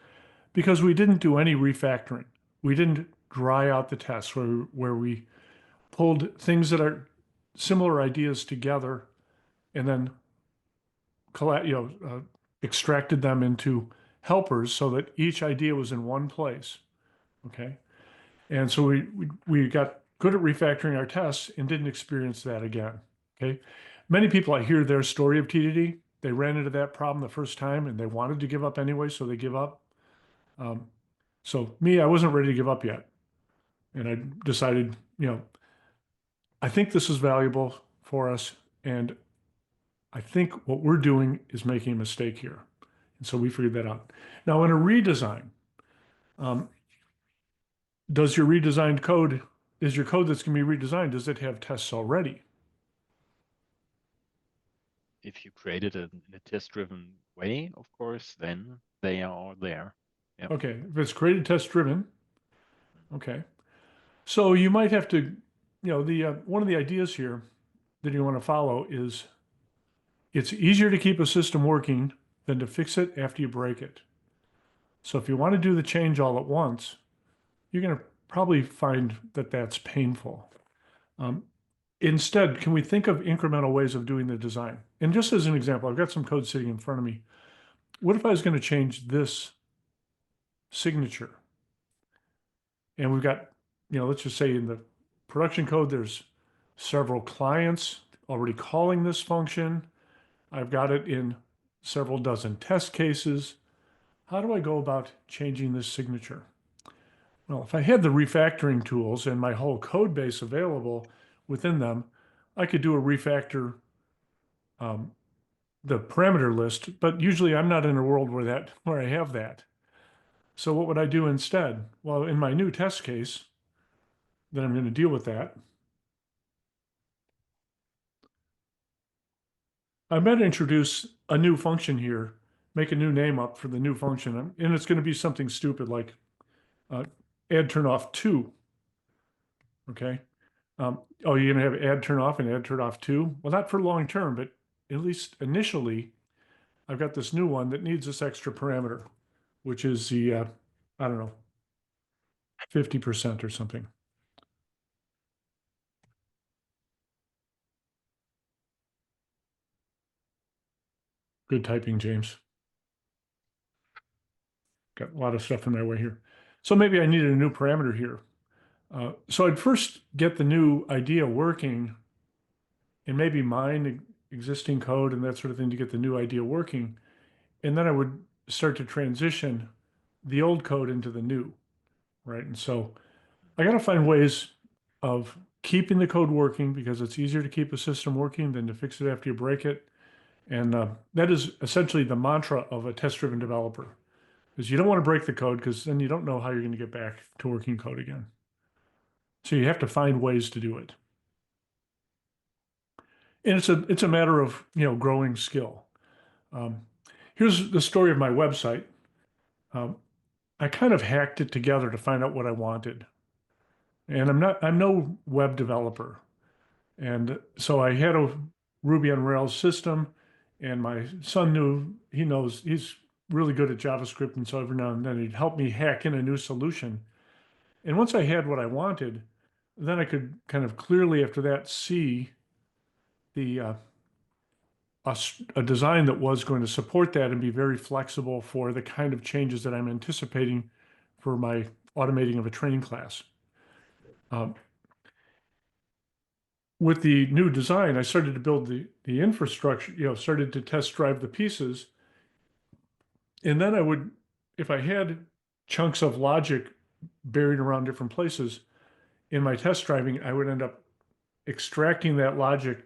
because we didn't do any refactoring. We didn't dry out the tests where we pulled things that are similar ideas together and then extracted them into helpers so that each idea was in one place. Okay. And so we got good at refactoring our tests and didn't experience that again. Okay. Many people, I hear their story of TDD. They ran into that problem the first time and they wanted to give up anyway, so they give up. So me, I wasn't ready to give up yet. And I decided, I think this is valuable for us. And I think what we're doing is making a mistake here. And so we figured that out. Now in a redesign, does your redesigned code, is your code that's going to be redesigned, does it have tests already? If you create it in a test-driven way, of course, then they are all there. Yep. Okay, if it's created test-driven, okay. So you might have to, one of the ideas here that you want to follow is it's easier to keep a system working than to fix it after you break it. So if you want to do the change all at once, you're going to probably find that that's painful. Instead, can we think of incremental ways of doing the design? And just as an example, I've got some code sitting in front of me. What if I was going to change this signature? And we've got, let's just say in the production code, there's several clients already calling this function. I've got it in several dozen test cases. How do I go about changing this signature? Well, if I had the refactoring tools and my whole code base available within them, I could do a refactor the parameter list, but usually I'm not in a world where I have that. So what would I do instead? Well, in my new test case, then I'm going to deal with that. I'm going to introduce a new function here, make a new name up for the new function, and it's going to be something stupid like add turn off 2. Okay. You're going to have add turn off and add turn off 2? Well, not for long term, but at least initially, I've got this new one that needs this extra parameter, which is the, I don't know, 50% or something. Good typing, James. Got a lot of stuff in my way here. So maybe I needed a new parameter here. So I'd first get the new idea working and maybe mine existing code and that sort of thing to get the new idea working. And then I would start to transition the old code into the new, right? And so I got to find ways of keeping the code working because it's easier to keep a system working than to fix it after you break it. And that is essentially the mantra of a test-driven developer, is you don't want to break the code because then you don't know how you're going to get back to working code again. So you have to find ways to do it. And it's a matter of, growing skill. Here's the story of my website. I kind of hacked it together to find out what I wanted. And I'm no web developer. And so I had a Ruby on Rails system, and my son he's really good at JavaScript. And so every now and then he'd help me hack in a new solution. And once I had what I wanted, then I could kind of clearly after that see the a design that was going to support that and be very flexible for the kind of changes that I'm anticipating for my automating of a training class. With the new design, I started to build the infrastructure, started to test drive the pieces. And then if I had chunks of logic buried around different places in my test driving, I would end up extracting that logic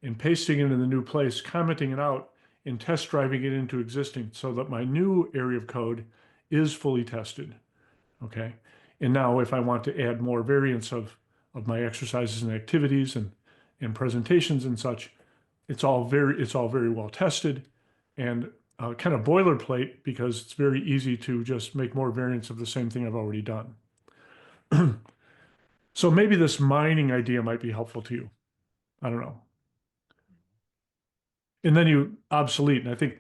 and pasting it in the new place, commenting it out, and test driving it into existing so that my new area of code is fully tested. Okay. And now if I want to add more variants of my exercises and activities and presentations and such, it's all very well tested and kind of boilerplate because it's very easy to just make more variants of the same thing I've already done. So maybe this mining idea might be helpful to you. I don't know. And then you obsolete. And I think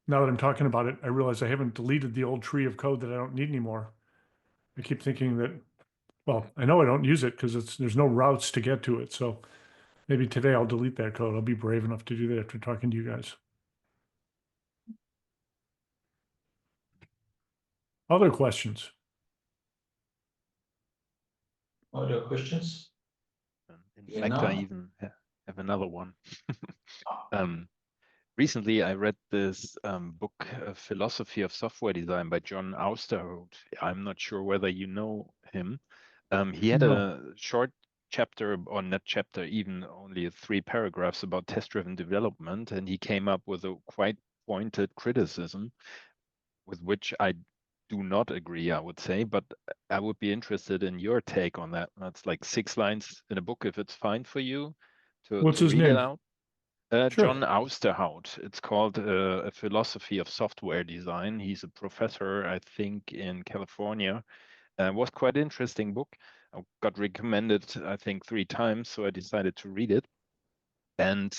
now that I'm talking about it, I realize I haven't deleted the old tree of code that I don't need anymore. I keep thinking that, well, I know I don't use it because there's no routes to get to it. So maybe today I'll delete that code. I'll be brave enough to do that after talking to you guys. Other questions? Other questions? In Yeah, fact, no. I even have another one. Recently, I read this book, Philosophy of Software Design by John Ousterhout. I'm not sure whether you know him. He had No. a short chapter, or not chapter, even only 3 paragraphs about test-driven development, and he came up with a quite pointed criticism with which I do not agree, I would say, but I would be interested in your take on that. That's like 6 lines in a book, if it's fine for you to What's his read it name? out. Sure. John Ousterhout. It's called A Philosophy of Software Design. He's a professor, I think, in California. Was quite interesting book. I got recommended, I think, 3 times, so I decided to read it. And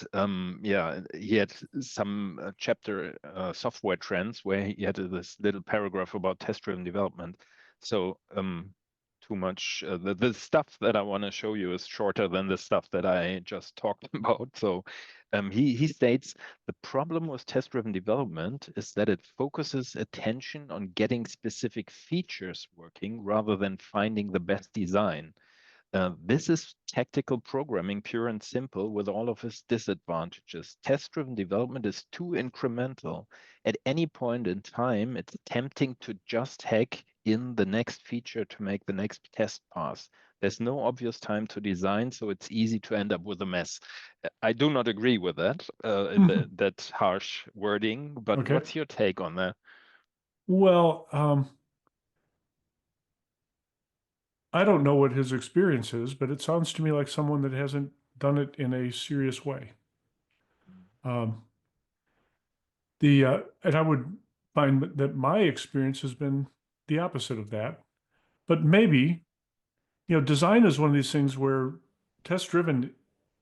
yeah, he had some chapter software trends where he had this little paragraph about test-driven development. So too much. The stuff that I want to show you is shorter than the stuff that I just talked about. So he states the problem with test-driven development is that it focuses attention on getting specific features working rather than finding the best design. This is tactical programming, pure and simple, with all of its disadvantages. Test-driven development is too incremental. At any point in time, it's tempting to just hack in the next feature to make the next test pass. There's no obvious time to design, so it's easy to end up with a mess. I do not agree with that, that harsh wording, but Okay. what's your take on that? Well, I don't know what his experience is, but it sounds to me like someone that hasn't done it in a serious way. Um, and I would find that my experience has been the opposite of that. But maybe, design is one of these things where test-driven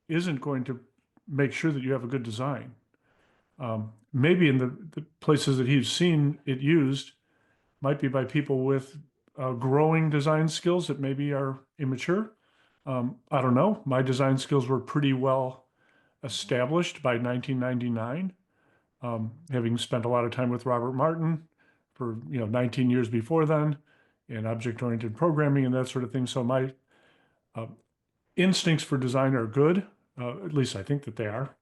isn't going to make sure that you have a good design. Maybe in the places that he's seen it used might be by people with growing design skills that maybe are immature. I don't know. My design skills were pretty well established by 1999, having spent a lot of time with Robert Martin for 19 years before then in object-oriented programming and that sort of thing. So my instincts for design are good. At least I think that they are.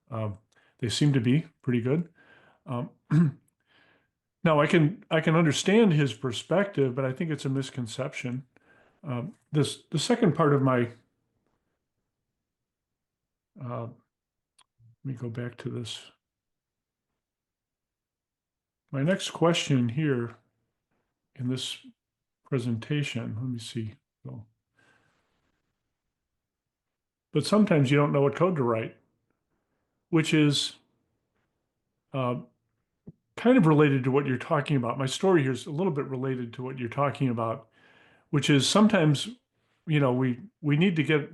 They seem to be pretty good. Now I can understand his perspective, but I think it's a misconception. The second part of my let me go back to this. My next question here in this presentation, let me see. So, but sometimes you don't know what code to write, which is kind of related to what you're talking about. My story here is a little bit related to what you're talking about, which is sometimes, we need to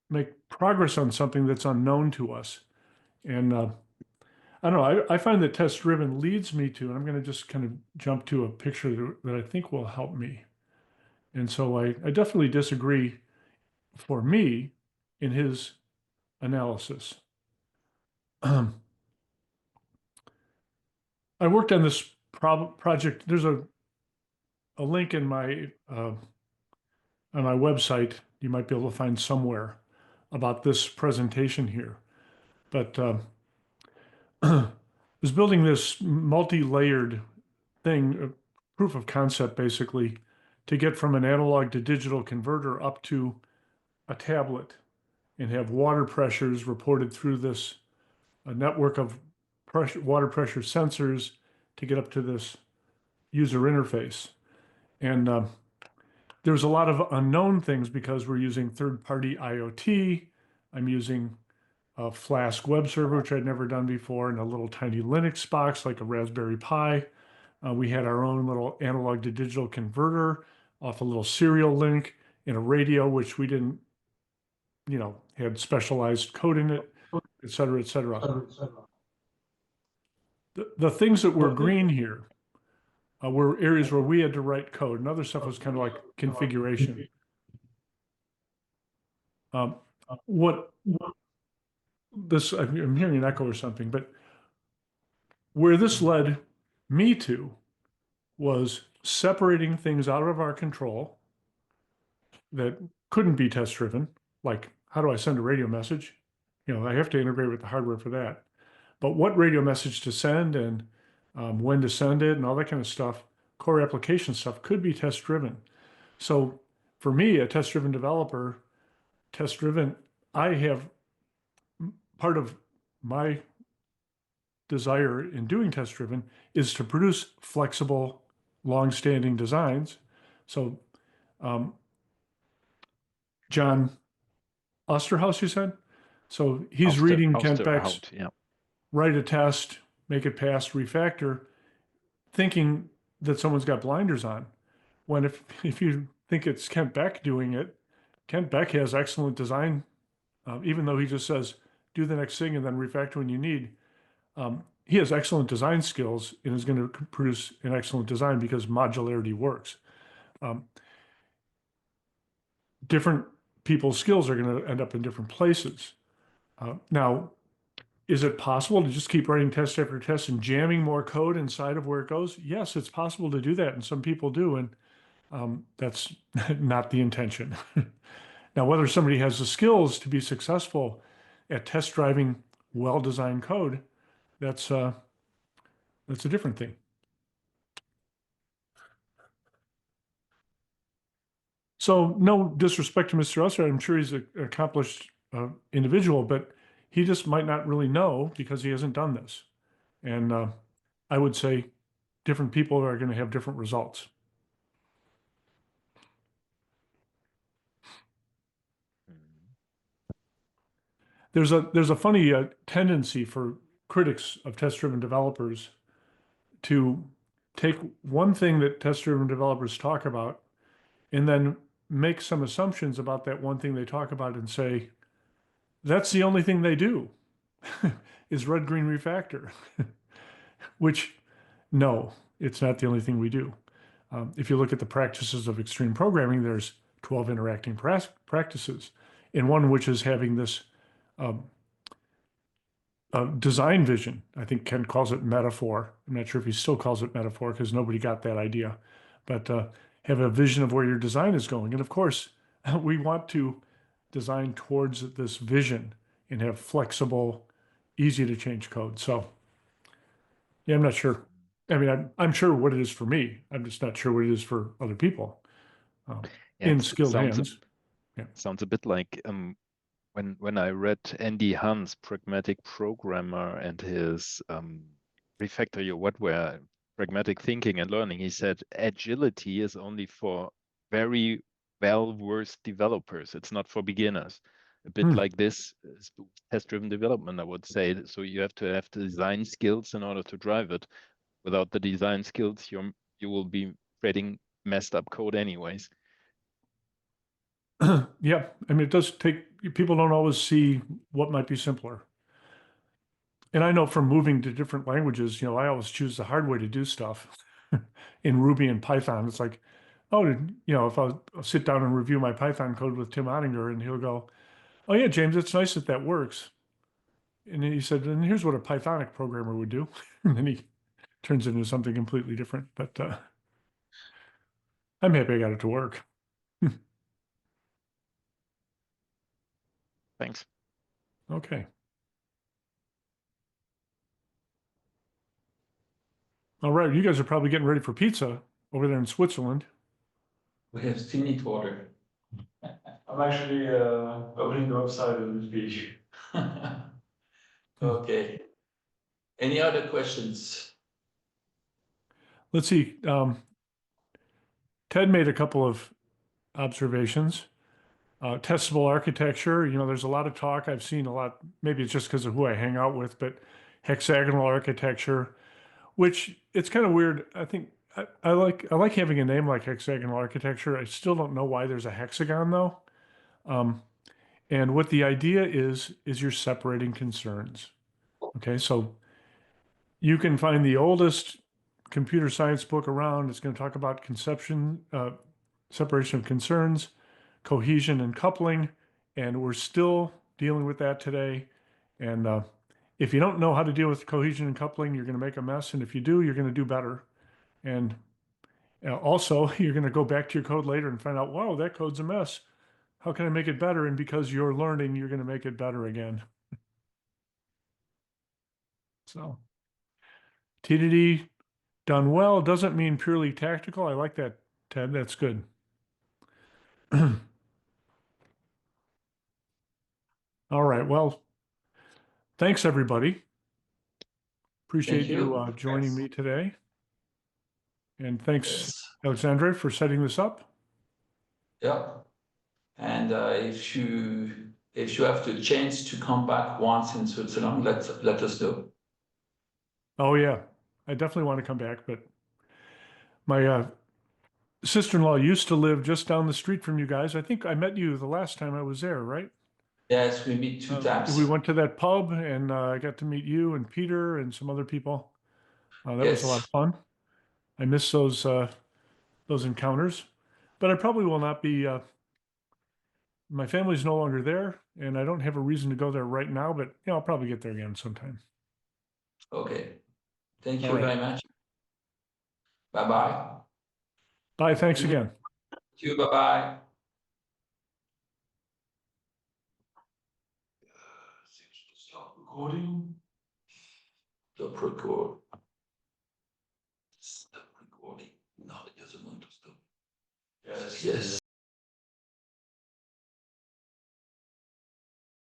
make progress on something that's unknown to us. And I don't know, I find that test driven leads me to, and I'm going to just kind of jump to a picture that I think will help me. And so I definitely disagree for me in his analysis. I worked on this project. There's a link in my on my website you might be able to find somewhere about this presentation here. But I was building this multi-layered thing, a proof of concept basically, to get from an analog to digital converter up to a tablet and have water pressures reported through this network of water pressure sensors to get up to this user interface. And there's a lot of unknown things because we're using third-party IoT. I'm using a Flask web server, which I'd never done before, and a little tiny Linux box like a Raspberry Pi. We had our own little analog to digital converter off a little serial link and a radio, which we didn't, had specialized code in it, et cetera, et cetera. The things that were green here were areas where we had to write code, and other stuff was kind of like configuration. What this, I'm hearing an echo or something, but where this led me to was separating things out of our control that couldn't be test driven, like how do I send a radio message? I have to integrate with the hardware for that. But what radio message to send and when to send it and all that kind of stuff, core application stuff could be test driven. So for me, a test driven developer, test driven, I have part of my desire in doing test driven is to produce flexible, long-standing designs. So John Osterhaus, you said? So he's reading Kent Beck's write a test, make it pass, refactor, thinking that someone's got blinders on. When if you think it's Kent Beck doing it, Kent Beck has excellent design, even though he just says, do the next thing and then refactor when you need. He has excellent design skills and is going to produce an excellent design because modularity works. Different people's skills are going to end up in different places. Now, is it possible to just keep writing test after test and jamming more code inside of where it goes? Yes, it's possible to do that, and some people do, and that's not the intention. Now, whether somebody has the skills to be successful at test driving well-designed code, that's a different thing. So no disrespect to Mr. Usser, I'm sure he's an accomplished individual, but he just might not really know because he hasn't done this. And I would say different people are going to have different results. There's a funny tendency for critics of test-driven developers to take one thing that test-driven developers talk about and then make some assumptions about that one thing they talk about and say, that's the only thing they do is red, green, refactor, which no, it's not the only thing we do. If you look at the practices of extreme programming, there's 12 interacting practices, and one which is having this design vision. I think Ken calls it metaphor. I'm not sure if he still calls it metaphor because nobody got that idea, but have a vision of where your design is going. And of course, we want to design towards this vision and have flexible, easy to change code. So yeah, I'm not sure. I mean, I'm sure what it is for me. I'm just not sure what it is for other people in skilled hands. Sounds a bit like when I read Andy Hunn's Pragmatic Programmer and his refactor your wetware, pragmatic thinking and learning. He said agility is only for very well-versed developers. It's not for beginners. A bit like this is test-driven development, I would say. So you have to have the design skills in order to drive it. Without the design skills, you will be creating messed up code anyways. Yeah, I mean, it does take, people don't always see what might be simpler. And I know from moving to different languages, I always choose the hard way to do stuff. In Ruby and Python, it's like, oh, if I'll sit down and review my Python code with Tim Ottinger, and he'll go, oh yeah, James, it's nice that that works. And he said, and here's what a Pythonic programmer would do. And then he turns it into something completely different. But I'm happy I got it to work. Thanks. Okay. All right, you guys are probably getting ready for pizza over there in Switzerland. We have still need to order. I'm actually opening the website as we speak. Okay. Any other questions? Let's see. Ted made a couple of observations. Testable architecture, there's a lot of talk. I've seen a lot, maybe it's just because of who I hang out with, but hexagonal architecture, which it's kind of weird. I think I like having a name like hexagonal architecture. I still don't know why there's a hexagon though. And what the idea is you're separating concerns. Okay, so you can find the oldest computer science book around. It's going to talk about separation of concerns, cohesion and coupling, and we're still dealing with that today. And if you don't know how to deal with cohesion and coupling, you're going to make a mess. And if you do, you're going to do better. And also, you're going to go back to your code later and find out, wow, that code's a mess. How can I make it better? And because you're learning, you're going to make it better again. So TDD done well doesn't mean purely tactical. I like that, Ted. That's good. All right. Well, thanks, everybody. Appreciate Thank you. you joining me today. And thanks, Yes. Alexandre, for setting this up. Yeah. And if you have the chance to come back once in Switzerland, let us know. Oh, yeah. I definitely want to come back, but my sister-in-law used to live just down the street from you guys. I think I met you the last time I was there, right? Yes, we meet two times. We went to that pub and I got to meet you and Peter and some other people. That was a lot of fun. I miss those encounters, but I probably will not be. My family's no longer there, and I don't have a reason to go there right now. But I'll probably get there again sometime. Okay. Thank you All right. very much. Bye-bye. Bye. Thanks again. Thank you. Bye-bye. Stop recording. Stop record. Stop recording. No, it doesn't want to stop. Yes.